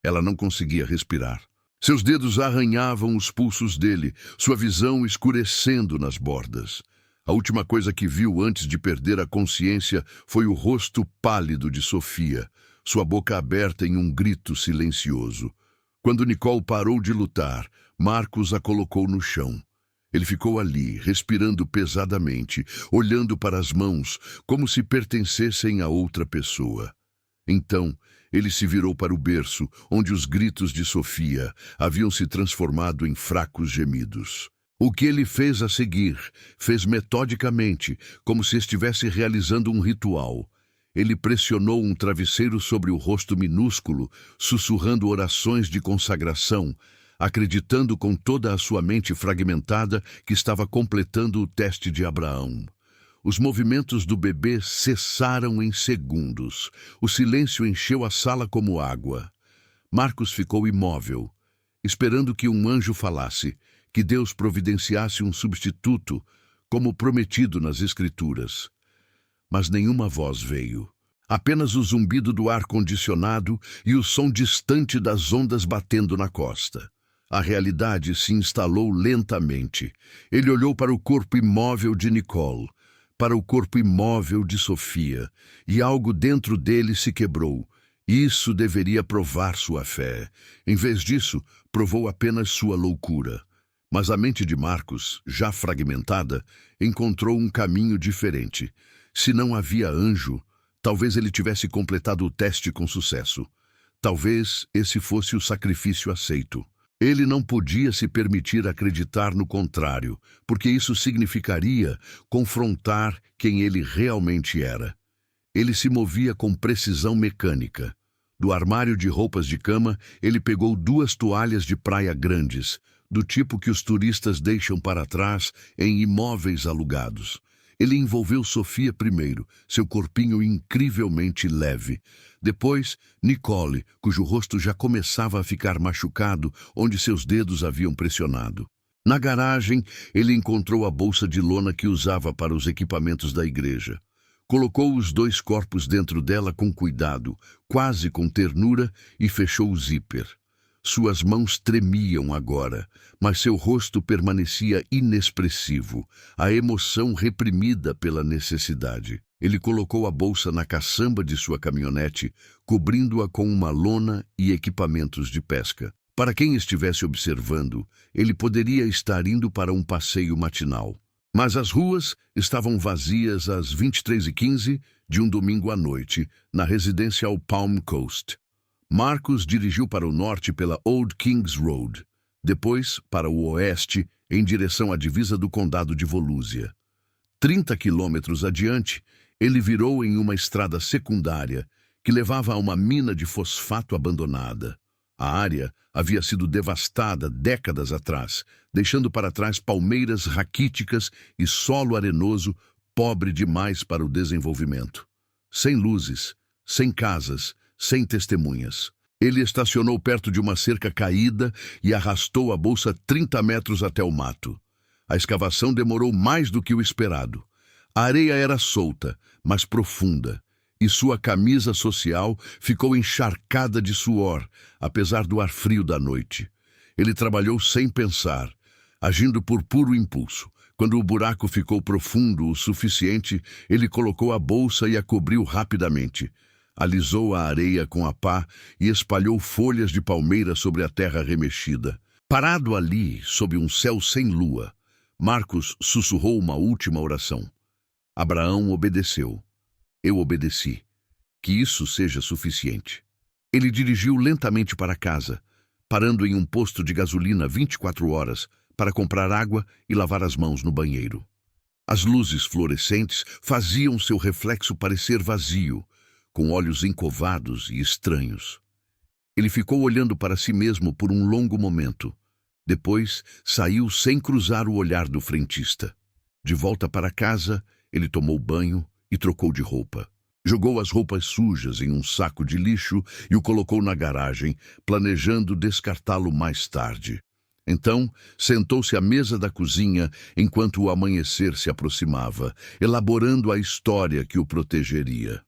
Ela não conseguia respirar. Seus dedos arranhavam os pulsos dele, sua visão escurecendo nas bordas. A última coisa que viu antes de perder a consciência foi o rosto pálido de Sofia, sua boca aberta em um grito silencioso. Quando Nicole parou de lutar, Marcos a colocou no chão. Ele ficou ali, respirando pesadamente, olhando para as mãos, como se pertencessem a outra pessoa. Então, ele se virou para o berço, onde os gritos de Sofia haviam se transformado em fracos gemidos. O que ele fez a seguir, fez metodicamente, como se estivesse realizando um ritual. Ele pressionou um travesseiro sobre o rosto minúsculo, sussurrando orações de consagração, acreditando com toda a sua mente fragmentada que estava completando o teste de Abraão. Os movimentos do bebê cessaram em segundos. O silêncio encheu a sala como água. Marcos ficou imóvel, esperando que um anjo falasse, que Deus providenciasse um substituto, como prometido nas Escrituras. Mas nenhuma voz veio. Apenas o zumbido do ar-condicionado e o som distante das ondas batendo na costa. A realidade se instalou lentamente. Ele olhou para o corpo imóvel de Nicole, para o corpo imóvel de Sofia, e algo dentro dele se quebrou. Isso deveria provar sua fé. Em vez disso, provou apenas sua loucura. Mas a mente de Marcos, já fragmentada, encontrou um caminho diferente. Se não havia anjo, talvez ele tivesse completado o teste com sucesso. Talvez esse fosse o sacrifício aceito. Ele não podia se permitir acreditar no contrário, porque isso significaria confrontar quem ele realmente era. Ele se movia com precisão mecânica. Do armário de roupas de cama, ele pegou 2 toalhas de praia grandes, do tipo que os turistas deixam para trás em imóveis alugados. Ele envolveu Sofia primeiro, seu corpinho incrivelmente leve. Depois, Nicole, cujo rosto já começava a ficar machucado, onde seus dedos haviam pressionado. Na garagem, ele encontrou a bolsa de lona que usava para os equipamentos da igreja. Colocou os 2 corpos dentro dela com cuidado, quase com ternura, e fechou o zíper. Suas mãos tremiam agora, mas seu rosto permanecia inexpressivo, a emoção reprimida pela necessidade. Ele colocou a bolsa na caçamba de sua caminhonete, cobrindo-a com uma lona e equipamentos de pesca. Para quem estivesse observando, ele poderia estar indo para um passeio matinal. Mas as ruas estavam vazias às 23h15 de um domingo à noite, na residencial Palm Coast. Marcos dirigiu para o norte pela Old Kings Road, depois para o oeste, em direção à divisa do condado de Volusia. 30 quilômetros adiante, ele virou em uma estrada secundária que levava a uma mina de fosfato abandonada. A área havia sido devastada décadas atrás, deixando para trás palmeiras raquíticas e solo arenoso pobre demais para o desenvolvimento. Sem luzes, sem casas, sem testemunhas. Ele estacionou perto de uma cerca caída e arrastou a bolsa 30 metros até o mato. A escavação demorou mais do que o esperado. A areia era solta, mas profunda, e sua camisa social ficou encharcada de suor, apesar do ar frio da noite. Ele trabalhou sem pensar, agindo por puro impulso. Quando o buraco ficou profundo o suficiente, ele colocou a bolsa e a cobriu rapidamente. Alisou a areia com a pá e espalhou folhas de palmeira sobre a terra remexida. Parado ali, sob um céu sem lua, Marcos sussurrou uma última oração. Abraão obedeceu. Eu obedeci. Que isso seja suficiente. Ele dirigiu lentamente para casa, parando em um posto de gasolina 24 horas para comprar água e lavar as mãos no banheiro. As luzes fluorescentes faziam seu reflexo parecer vazio, com olhos encovados e estranhos. Ele ficou olhando para si mesmo por um longo momento. Depois, saiu sem cruzar o olhar do frentista. De volta para casa, ele tomou banho e trocou de roupa. Jogou as roupas sujas em um saco de lixo e o colocou na garagem, planejando descartá-lo mais tarde. Então, sentou-se à mesa da cozinha enquanto o amanhecer se aproximava, elaborando a história que o protegeria.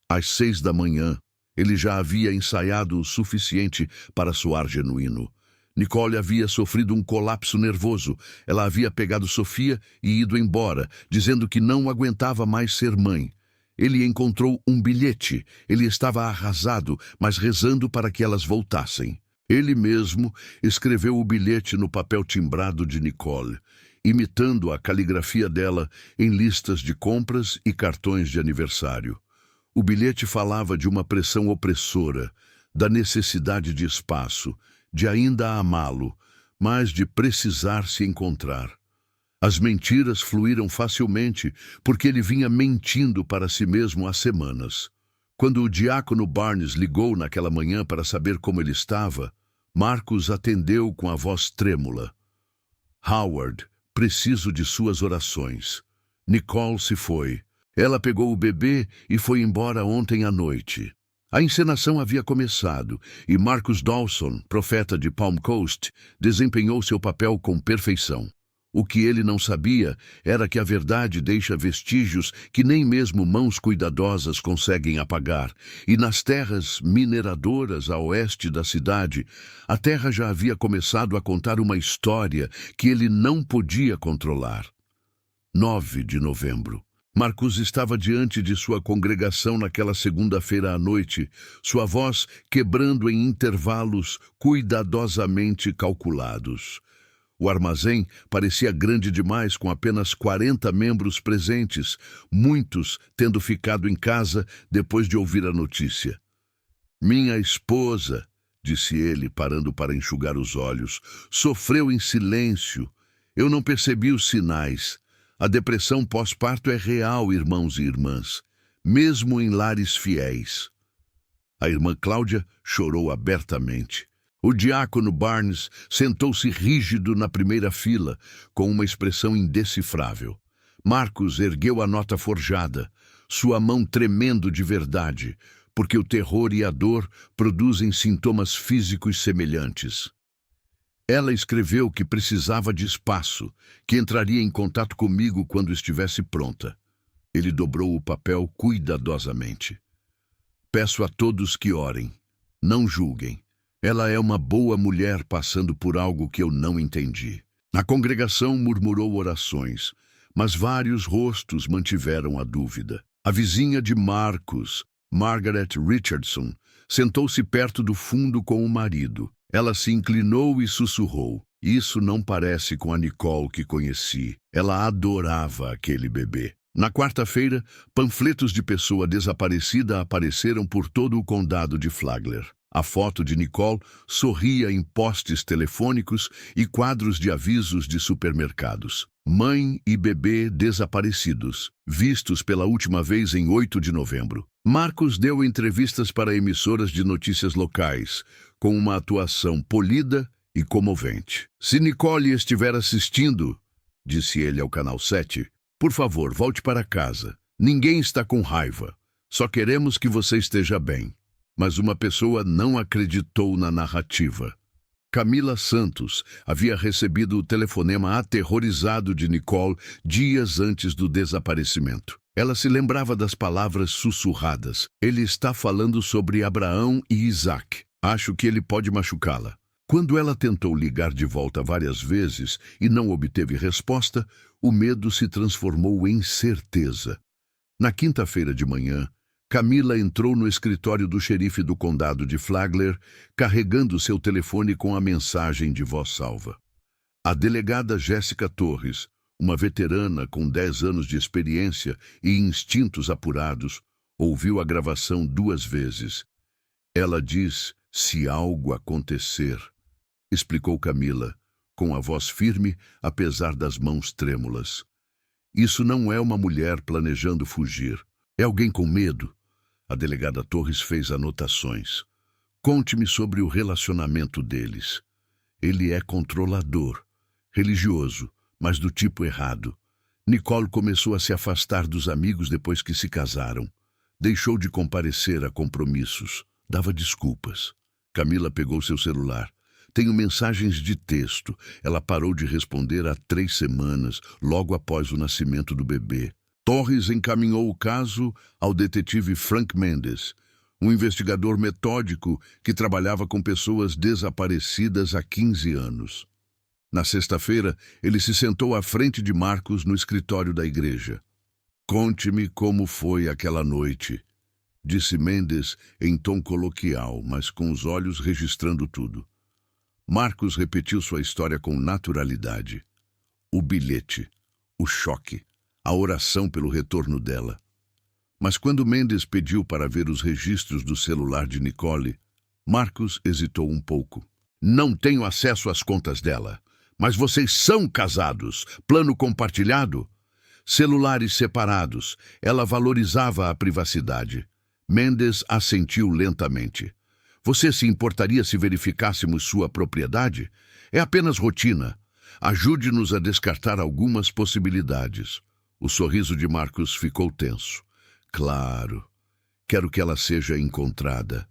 Às 6 da manhã, ele já havia ensaiado o suficiente para soar genuíno. Nicole havia sofrido um colapso nervoso. Ela havia pegado Sofia e ido embora, dizendo que não aguentava mais ser mãe. Ele encontrou um bilhete. Ele estava arrasado, mas rezando para que elas voltassem. Ele mesmo escreveu o bilhete no papel timbrado de Nicole, imitando a caligrafia dela em listas de compras e cartões de aniversário. O bilhete falava de uma pressão opressora, da necessidade de espaço, de ainda amá-lo, mas de precisar se encontrar. As mentiras fluíram facilmente, porque ele vinha mentindo para si mesmo há semanas. Quando o diácono Barnes ligou naquela manhã para saber como ele estava, Marcos atendeu com a voz trêmula. Howard, preciso de suas orações. Nicole se foi. Ela pegou o bebê e foi embora ontem à noite. A encenação havia começado e Marcus Dawson, profeta de Palm Coast, desempenhou seu papel com perfeição. O que ele não sabia era que a verdade deixa vestígios que nem mesmo mãos cuidadosas conseguem apagar, e nas terras mineradoras a oeste da cidade, a terra já havia começado a contar uma história que ele não podia controlar. 9 de novembro. Marcus estava diante de sua congregação naquela segunda-feira à noite, sua voz quebrando em intervalos cuidadosamente calculados. O armazém parecia grande demais, com apenas 40 membros presentes, muitos tendo ficado em casa depois de ouvir a notícia. Minha esposa, disse ele, parando para enxugar os olhos, sofreu em silêncio. Eu não percebi os sinais. A depressão pós-parto é real, irmãos e irmãs, mesmo em lares fiéis. A irmã Cláudia chorou abertamente. O diácono Barnes sentou-se rígido na primeira fila, com uma expressão indecifrável. Marcos ergueu a nota forjada, sua mão tremendo de verdade, porque o terror e a dor produzem sintomas físicos semelhantes. Ela escreveu que precisava de espaço, que entraria em contato comigo quando estivesse pronta. Ele dobrou o papel cuidadosamente. Peço a todos que orem. Não julguem. Ela é uma boa mulher passando por algo que eu não entendi. A congregação murmurou orações, mas vários rostos mantiveram a dúvida. A vizinha de Marcos, Margaret Richardson, sentou-se perto do fundo com o marido. Ela se inclinou e sussurrou. Isso não parece com a Nicole que conheci. Ela adorava aquele bebê. Na quarta-feira, panfletos de pessoa desaparecida apareceram por todo o condado de Flagler. A foto de Nicole sorria em postes telefônicos e quadros de avisos de supermercados. Mãe e bebê desaparecidos, vistos pela última vez em 8 de novembro. Marcos deu entrevistas para emissoras de notícias locais, com uma atuação polida e comovente. Se Nicole estiver assistindo, disse ele ao Canal 7, por favor, volte para casa. Ninguém está com raiva. Só queremos que você esteja bem. Mas uma pessoa não acreditou na narrativa. Camila Santos havia recebido o telefonema aterrorizado de Nicole dias antes do desaparecimento. Ela se lembrava das palavras sussurradas. Ele está falando sobre Abraão e Isaac. Acho que ele pode machucá-la. Quando ela tentou ligar de volta várias vezes e não obteve resposta, o medo se transformou em certeza. Na quinta-feira de manhã, Camila entrou no escritório do xerife do condado de Flagler, carregando seu telefone com a mensagem de voz salva. A delegada Jéssica Torres, uma veterana com 10 anos de experiência e instintos apurados, ouviu a gravação 2 vezes. Ela diz, se algo acontecer, explicou Camila, com a voz firme, apesar das mãos trêmulas. Isso não é uma mulher planejando fugir. É alguém com medo. A delegada Torres fez anotações. Conte-me sobre o relacionamento deles. Ele é controlador, religioso, mas do tipo errado. Nicole começou a se afastar dos amigos depois que se casaram. Deixou de comparecer a compromissos. Dava desculpas. Camila pegou seu celular. Tenho mensagens de texto. Ela parou de responder há 3 semanas, logo após o nascimento do bebê. Torres encaminhou o caso ao detetive Frank Mendes, um investigador metódico que trabalhava com pessoas desaparecidas há 15 anos. Na sexta-feira, ele se sentou à frente de Marcos no escritório da igreja. Conte-me como foi aquela noite, disse Mendes em tom coloquial, mas com os olhos registrando tudo. Marcos repetiu sua história com naturalidade. O bilhete, o choque, a oração pelo retorno dela. Mas quando Mendes pediu para ver os registros do celular de Nicole, Marcos hesitou um pouco. Não tenho acesso às contas dela. Mas vocês são casados. Plano compartilhado? Celulares separados. Ela valorizava a privacidade. Mendes assentiu lentamente. Você se importaria se verificássemos sua propriedade? É apenas rotina. Ajude-nos a descartar algumas possibilidades. O sorriso de Marcos ficou tenso. Claro. Quero que ela seja encontrada.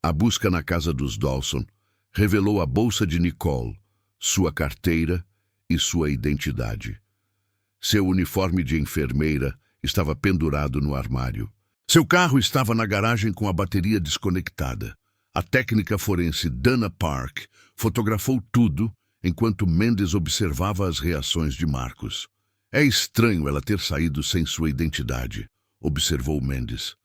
A busca na casa dos Dawson revelou a bolsa de Nicole, sua carteira e sua identidade. Seu uniforme de enfermeira estava pendurado no armário. Seu carro estava na garagem com a bateria desconectada. A técnica forense Dana Park fotografou tudo enquanto Mendes observava as reações de Marcos. É estranho ela ter saído sem sua identidade, observou Mendes.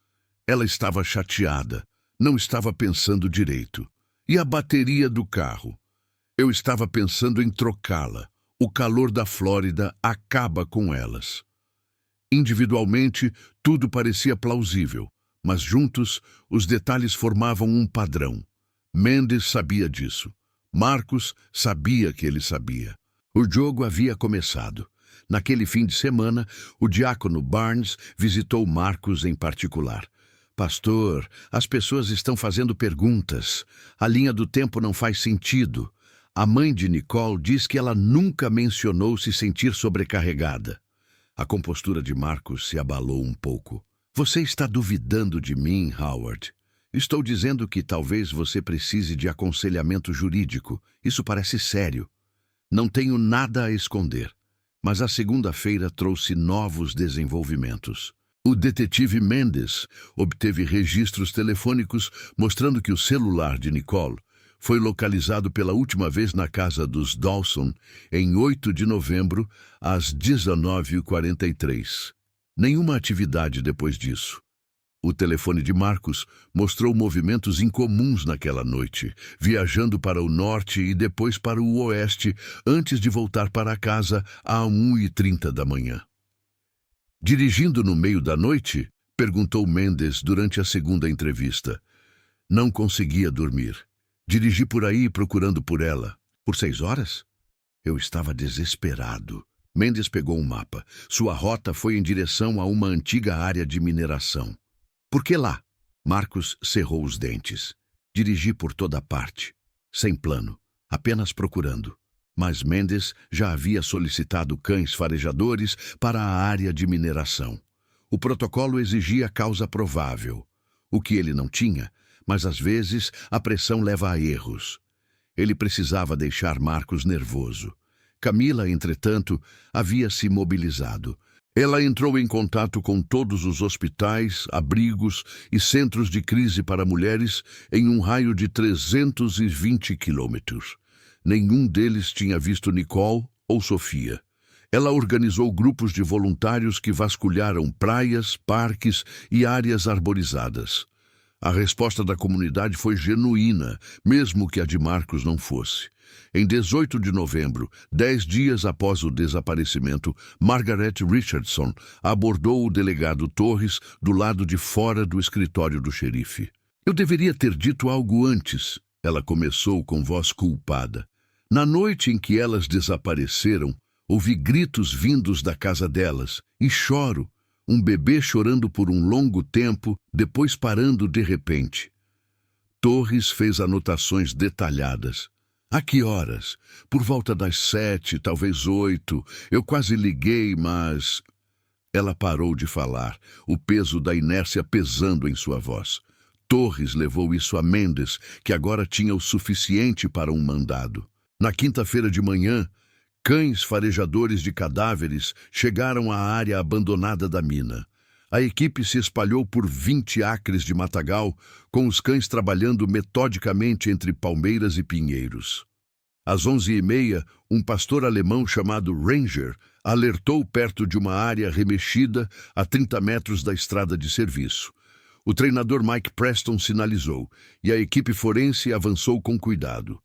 Ela estava chateada, não estava pensando direito. E a bateria do carro? Eu estava pensando em trocá-la. O calor da Flórida acaba com elas. Individualmente, tudo parecia plausível, mas juntos, os detalhes formavam um padrão. Mendes sabia disso. Marcos sabia que ele sabia. O jogo havia começado. Naquele fim de semana, o diácono Barnes visitou Marcos em particular. Pastor, as pessoas estão fazendo perguntas. A linha do tempo não faz sentido. A mãe de Nicole diz que ela nunca mencionou se sentir sobrecarregada. A compostura de Marcos se abalou um pouco. Você está duvidando de mim, Howard? Estou dizendo que talvez você precise de aconselhamento jurídico. Isso parece sério. Não tenho nada a esconder. Mas a segunda-feira trouxe novos desenvolvimentos. O detetive Mendes obteve registros telefônicos mostrando que o celular de Nicole foi localizado pela última vez na casa dos Dawson em 8 de novembro, às 19h43. Nenhuma atividade depois disso. O telefone de Marcos mostrou movimentos incomuns naquela noite, viajando para o norte e depois para o oeste, antes de voltar para casa às 1h30 da manhã. Dirigindo no meio da noite? Perguntou Mendes durante a segunda entrevista. Não conseguia dormir. Dirigi por aí procurando por ela. Por 6 horas? Eu estava desesperado. Mendes pegou um mapa. Sua rota foi em direção a uma antiga área de mineração. Por que lá? Marcos cerrou os dentes. Dirigi por toda parte. Sem plano. Apenas procurando. Mas Mendes já havia solicitado cães farejadores para a área de mineração. O protocolo exigia causa provável. O que ele não tinha, mas às vezes a pressão leva a erros. Ele precisava deixar Marcos nervoso. Camila, entretanto, havia se mobilizado. Ela entrou em contato com todos os hospitais, abrigos e centros de crise para mulheres em um raio de 320 quilômetros. Nenhum deles tinha visto Nicole ou Sofia. Ela organizou grupos de voluntários que vasculharam praias, parques e áreas arborizadas. A resposta da comunidade foi genuína, mesmo que a de Marcus não fosse. Em 18 de novembro, 10 dias após o desaparecimento, Margaret Richardson abordou o delegado Torres do lado de fora do escritório do xerife. "Eu deveria ter dito algo antes", ela começou com voz culpada. "Na noite em que elas desapareceram, ouvi gritos vindos da casa delas e choro. Um bebê chorando por um longo tempo, depois parando de repente." Torres fez anotações detalhadas. "A que horas? Por volta das 7, talvez 8. Eu quase liguei, mas..." Ela parou de falar, o peso da inércia pesando em sua voz. Torres levou isso a Mendes, que agora tinha o suficiente para um mandado. Na quinta-feira de manhã, cães farejadores de cadáveres chegaram à área abandonada da mina. A equipe se espalhou por 20 acres de matagal, com os cães trabalhando metodicamente entre palmeiras e pinheiros. Às 11h30, um pastor alemão chamado Ranger alertou perto de uma área remexida a 30 metros da estrada de serviço. O treinador Mike Preston sinalizou, e a equipe forense avançou com cuidado.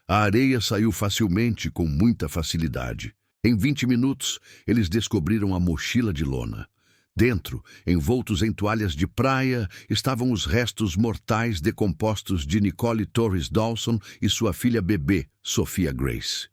A areia saiu facilmente, com muita facilidade. Em 20 minutos, eles descobriram a mochila de lona. Dentro, envoltos em toalhas de praia, estavam os restos mortais decompostos de Nicole Torres Dawson e sua filha bebê, Sophia Grace.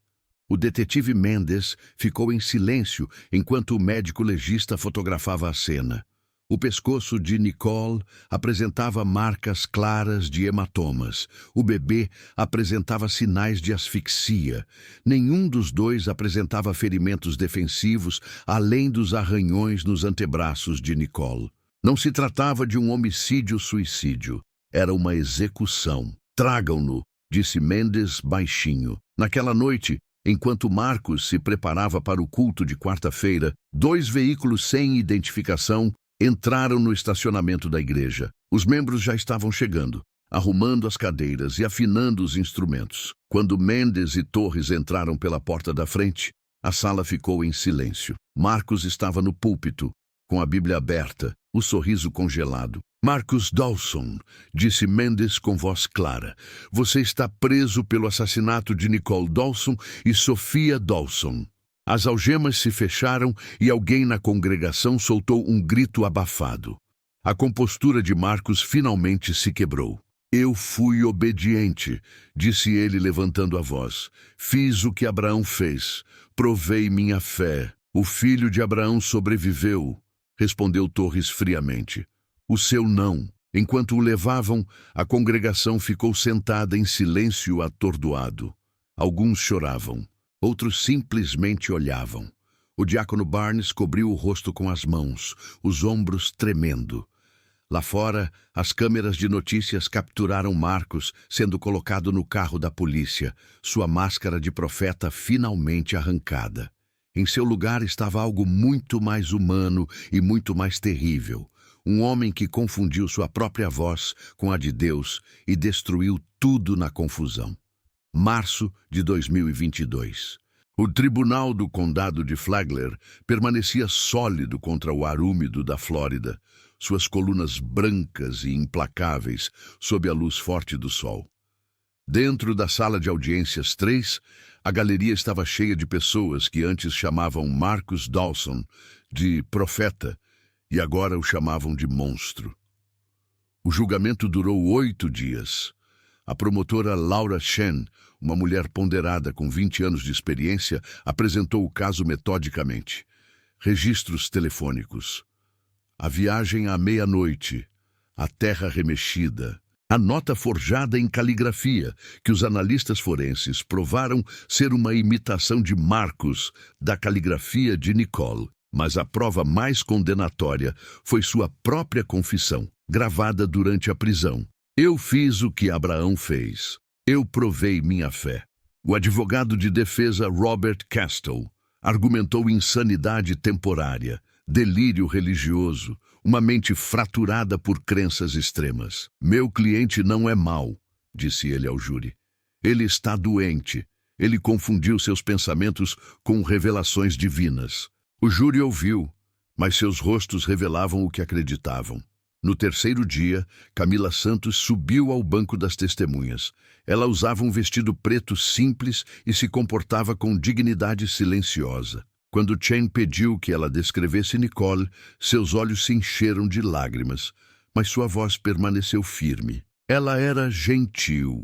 O detetive Mendes ficou em silêncio enquanto o médico legista fotografava a cena. O pescoço de Nicole apresentava marcas claras de hematomas. O bebê apresentava sinais de asfixia. Nenhum dos dois apresentava ferimentos defensivos, além dos arranhões nos antebraços de Nicole. Não se tratava de um homicídio-suicídio. Era uma execução. "Tragam-no", disse Mendes baixinho. Naquela noite, enquanto Marcus se preparava para o culto de quarta-feira, 2 veículos sem identificação entraram no estacionamento da igreja. Os membros já estavam chegando, arrumando as cadeiras e afinando os instrumentos. Quando Mendes e Torres entraram pela porta da frente, a sala ficou em silêncio. Marcus estava no púlpito, com a Bíblia aberta, o sorriso congelado. "Marcus Dawson", disse Mendes com voz clara, "você está preso pelo assassinato de Nicole Dawson e Sophia Dawson." As algemas se fecharam e alguém na congregação soltou um grito abafado. A compostura de Marcus finalmente se quebrou. "Eu fui obediente", disse ele levantando a voz. "Fiz o que Abraão fez. Provei minha fé. O filho de Abraão sobreviveu", respondeu Torres friamente. "O seu não." Enquanto o levavam, a congregação ficou sentada em silêncio atordoado. Alguns choravam. Outros simplesmente olhavam. O diácono Barnes cobriu o rosto com as mãos, os ombros tremendo. Lá fora, as câmeras de notícias capturaram Marcus sendo colocado no carro da polícia, sua máscara de profeta finalmente arrancada. Em seu lugar estava algo muito mais humano e muito mais terrível. Um homem que confundiu sua própria voz com a de Deus e destruiu tudo na confusão. Março de 2022. O tribunal do condado de Flagler permanecia sólido contra o ar úmido da Flórida, suas colunas brancas e implacáveis sob a luz forte do sol. Dentro da sala de audiências 3, a galeria estava cheia de pessoas que antes chamavam Marcus Dawson de profeta e agora o chamavam de monstro. O julgamento durou 8 dias. A promotora Laura Shen, uma mulher ponderada com 20 anos de experiência, apresentou o caso metodicamente. Registros telefônicos. A viagem à meia-noite. A terra remexida. A nota forjada em caligrafia, que os analistas forenses provaram ser uma imitação de Marcus da caligrafia de Nicole. Mas a prova mais condenatória foi sua própria confissão, gravada durante a prisão. "Eu fiz o que Abraão fez. Eu provei minha fé." O advogado de defesa Robert Castle argumentou insanidade temporária, delírio religioso, uma mente fraturada por crenças extremas. "Meu cliente não é mau", disse ele ao júri. "Ele está doente. Ele confundiu seus pensamentos com revelações divinas. O júri ouviu, mas seus rostos revelavam o que acreditavam. No terceiro dia, Camila Santos subiu ao banco das testemunhas. Ela usava um vestido preto simples e se comportava com dignidade silenciosa. Quando Chen pediu que ela descrevesse Nicole, seus olhos se encheram de lágrimas, mas sua voz permaneceu firme. Ela era gentil,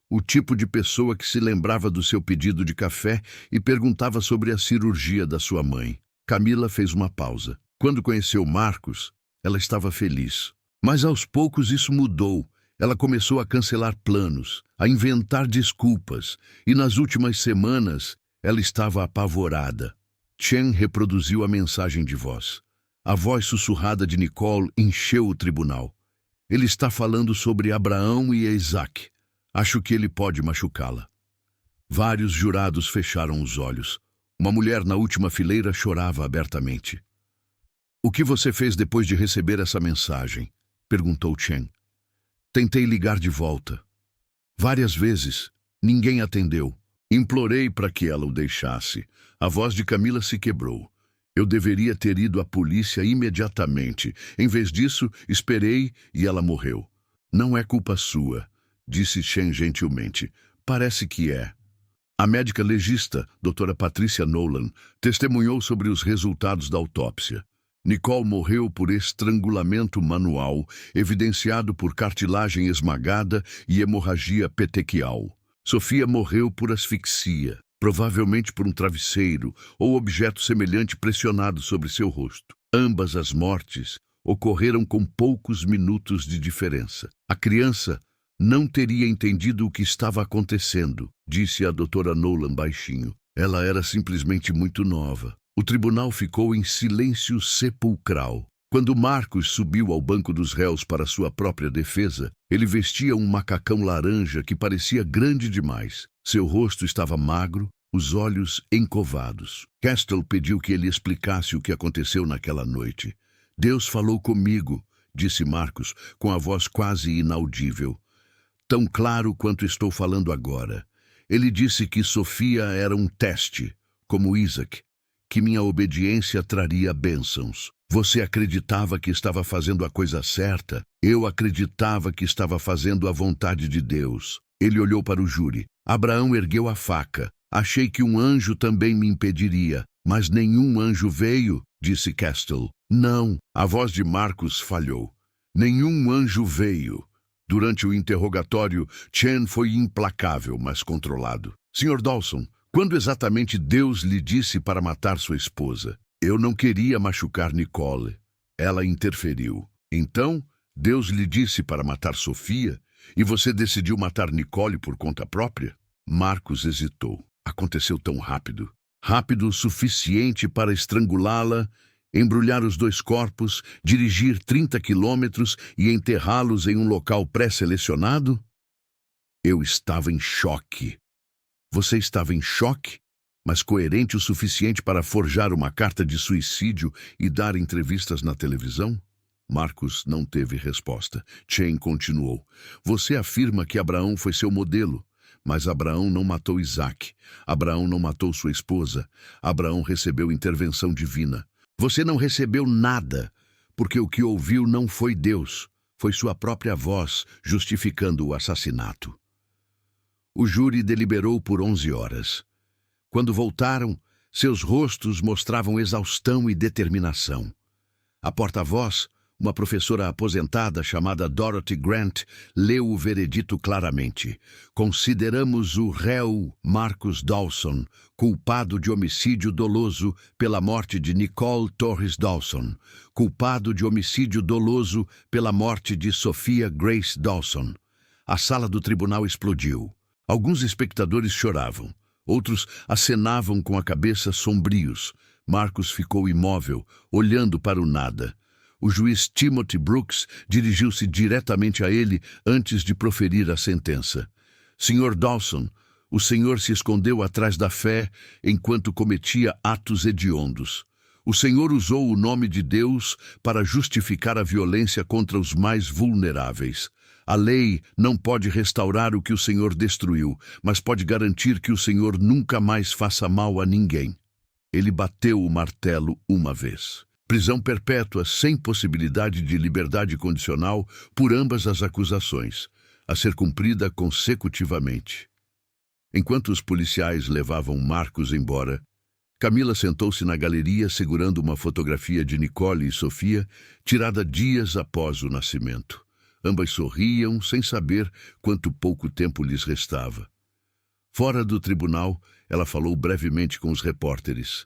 o tipo de pessoa que se lembrava do seu pedido de café e perguntava sobre a cirurgia da sua mãe. Camila fez uma pausa. Quando conheceu Marcos, ela estava feliz. Mas aos poucos isso mudou. Ela começou a cancelar planos, a inventar desculpas, e nas últimas semanas ela estava apavorada. Chen reproduziu a mensagem de voz. A voz sussurrada de Nicole encheu o tribunal. Ele está falando sobre Abraão e Isaac. Acho que ele pode machucá-la. Vários jurados fecharam os olhos. Uma mulher na última fileira chorava abertamente. O que você fez depois de receber essa mensagem? Perguntou Chen. Tentei ligar de volta. Várias vezes. Ninguém atendeu. Implorei para que ela o deixasse. A voz de Camila se quebrou. Eu deveria ter ido à polícia imediatamente. Em vez disso, esperei e ela morreu. Não é culpa sua, disse Chen gentilmente. Parece que é. A médica legista, doutora Patrícia Nolan, testemunhou sobre os resultados da autópsia. Nicole morreu por estrangulamento manual, evidenciado por cartilagem esmagada e hemorragia petequial. Sofia morreu por asfixia, provavelmente por um travesseiro ou objeto semelhante pressionado sobre seu rosto. Ambas as mortes ocorreram com poucos minutos de diferença. A criança não teria entendido o que estava acontecendo, disse a doutora Nolan baixinho. Ela era simplesmente muito nova. O tribunal ficou em silêncio sepulcral. Quando Marcos subiu ao banco dos réus para sua própria defesa, ele vestia um macacão laranja que parecia grande demais. Seu rosto estava magro, os olhos encovados. Castle pediu que ele explicasse o que aconteceu naquela noite. Deus falou comigo, disse Marcos, com a voz quase inaudível. Tão claro quanto estou falando agora. Ele disse que Sofia era um teste, como Isaac, que minha obediência traria bênçãos. Você acreditava que estava fazendo a coisa certa? Eu acreditava que estava fazendo a vontade de Deus. Ele olhou para o júri. Abraão ergueu a faca. Achei que um anjo também me impediria, mas nenhum anjo veio, disse Castle. Não, a voz de Marcos falhou. Nenhum anjo veio. Durante o interrogatório, Chen foi implacável, mas controlado. Sr. Dawson, quando exatamente Deus lhe disse para matar sua esposa? Eu não queria machucar Nicole. Ela interferiu. Então, Deus lhe disse para matar Sofia e você decidiu matar Nicole por conta própria? Marcos hesitou. Aconteceu tão rápido. Rápido o suficiente para estrangulá-la, embrulhar os dois corpos, dirigir 30 quilômetros e enterrá-los em um local pré-selecionado? Eu estava em choque. Você estava em choque? Mas coerente o suficiente para forjar uma carta de suicídio e dar entrevistas na televisão? Marcos não teve resposta. Chen continuou. Você afirma que Abraão foi seu modelo, mas Abraão não matou Isaac. Abraão não matou sua esposa. Abraão recebeu intervenção divina. Você não recebeu nada, porque o que ouviu não foi Deus, foi sua própria voz justificando o assassinato. O júri deliberou por 11 horas. Quando voltaram, seus rostos mostravam exaustão e determinação. A porta-voz, uma professora aposentada chamada Dorothy Grant, leu o veredito claramente. Consideramos o réu Marcos Dawson culpado de homicídio doloso pela morte de Nicole Torres Dawson, culpado de homicídio doloso pela morte de Sophia Grace Dawson. A sala do tribunal explodiu. Alguns espectadores choravam. Outros acenavam com a cabeça sombrios. Marcos ficou imóvel, olhando para o nada. O juiz Timothy Brooks dirigiu-se diretamente a ele antes de proferir a sentença. Sr. Dawson, o senhor se escondeu atrás da fé enquanto cometia atos hediondos. O senhor usou o nome de Deus para justificar a violência contra os mais vulneráveis. A lei não pode restaurar o que o Senhor destruiu, mas pode garantir que o Senhor nunca mais faça mal a ninguém. Ele bateu o martelo uma vez. Prisão perpétua sem possibilidade de liberdade condicional por ambas as acusações, a ser cumprida consecutivamente. Enquanto os policiais levavam Marcos embora, Camila sentou-se na galeria segurando uma fotografia de Nicole e Sofia, tirada dias após o nascimento. Ambas sorriam, sem saber quanto pouco tempo lhes restava. Fora do tribunal, ela falou brevemente com os repórteres.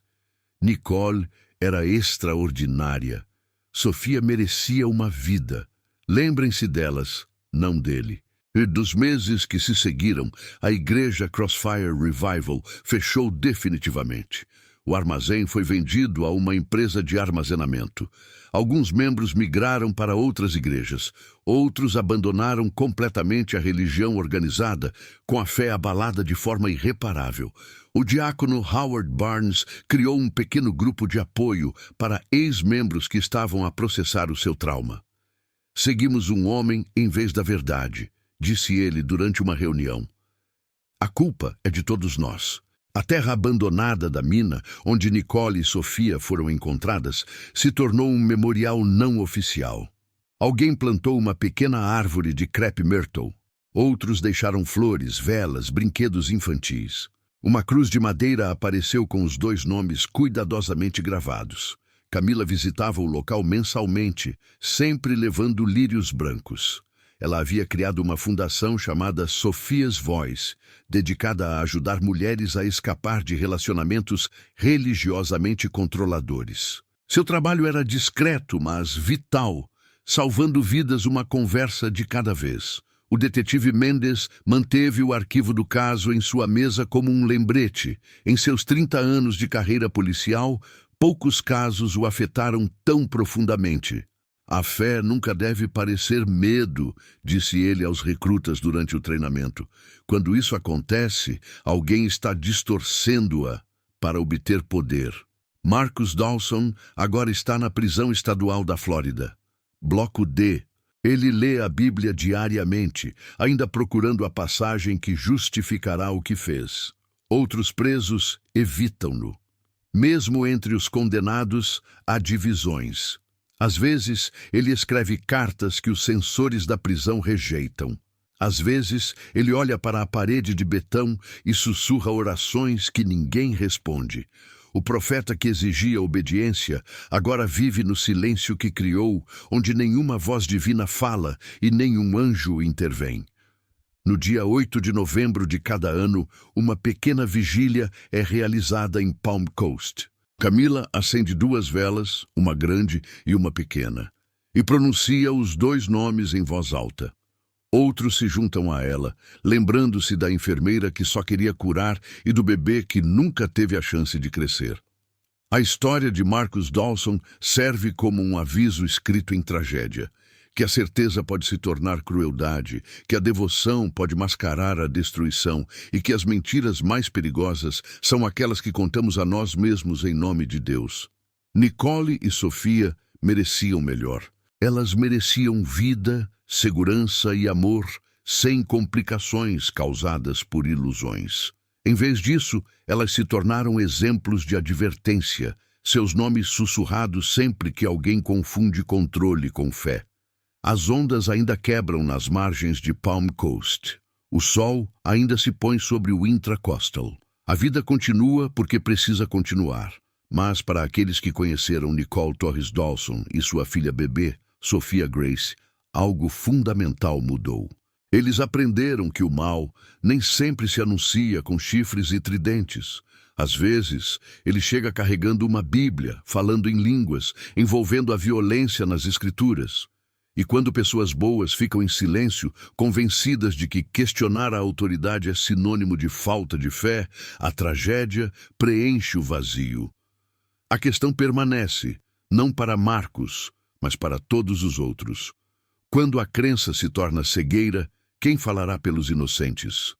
Nicole era extraordinária. Sofia merecia uma vida. Lembrem-se delas, não dele. E dos meses que se seguiram, a igreja Crossfire Revival fechou definitivamente. O armazém foi vendido a uma empresa de armazenamento. Alguns membros migraram para outras igrejas. Outros abandonaram completamente a religião organizada, com a fé abalada de forma irreparável. O diácono Howard Barnes criou um pequeno grupo de apoio para ex-membros que estavam a processar o seu trauma. Seguimos um homem em vez da verdade, disse ele durante uma reunião. A culpa é de todos nós. A terra abandonada da mina, onde Nicole e Sofia foram encontradas, se tornou um memorial não oficial. Alguém plantou uma pequena árvore de crepe myrtle. Outros deixaram flores, velas, brinquedos infantis. Uma cruz de madeira apareceu com os 2 nomes cuidadosamente gravados. Camila visitava o local mensalmente, sempre levando lírios brancos. Ela havia criado uma fundação chamada Sophia's Voice, dedicada a ajudar mulheres a escapar de relacionamentos religiosamente controladores. Seu trabalho era discreto, mas vital, salvando vidas uma conversa de cada vez. O detetive Mendes manteve o arquivo do caso em sua mesa como um lembrete. Em seus 30 anos de carreira policial, poucos casos o afetaram tão profundamente. A fé nunca deve parecer medo, disse ele aos recrutas durante o treinamento. Quando isso acontece, alguém está distorcendo-a para obter poder. Marcus Dawson agora está na prisão estadual da Flórida. Bloco D. Ele lê a Bíblia diariamente, ainda procurando a passagem que justificará o que fez. Outros presos evitam-no. Mesmo entre os condenados, há divisões. Às vezes, ele escreve cartas que os censores da prisão rejeitam. Às vezes, ele olha para a parede de betão e sussurra orações que ninguém responde. O profeta que exigia obediência agora vive no silêncio que criou, onde nenhuma voz divina fala e nenhum anjo intervém. No dia 8 de novembro de cada ano, uma pequena vigília é realizada em Palm Coast. Camila acende 2 velas, uma grande e uma pequena, e pronuncia os 2 nomes em voz alta. Outros se juntam a ela, lembrando-se da enfermeira que só queria curar e do bebê que nunca teve a chance de crescer. A história de Marcus Dawson serve como um aviso escrito em tragédia, que a certeza pode se tornar crueldade, que a devoção pode mascarar a destruição e que as mentiras mais perigosas são aquelas que contamos a nós mesmos em nome de Deus. Nicole e Sofia mereciam melhor. Elas mereciam vida, segurança e amor, sem complicações causadas por ilusões. Em vez disso, elas se tornaram exemplos de advertência, seus nomes sussurrados sempre que alguém confunde controle com fé. As ondas ainda quebram nas margens de Palm Coast. O sol ainda se põe sobre o Intracoastal. A vida continua porque precisa continuar. Mas para aqueles que conheceram Nicole Torres Dawson e sua filha bebê, Sophia Grace, algo fundamental mudou. Eles aprenderam que o mal nem sempre se anuncia com chifres e tridentes. Às vezes, ele chega carregando uma Bíblia, falando em línguas, envolvendo a violência nas Escrituras. E quando pessoas boas ficam em silêncio, convencidas de que questionar a autoridade é sinônimo de falta de fé, a tragédia preenche o vazio. A questão permanece, não para Marcos, mas para todos os outros. Quando a crença se torna cegueira, quem falará pelos inocentes?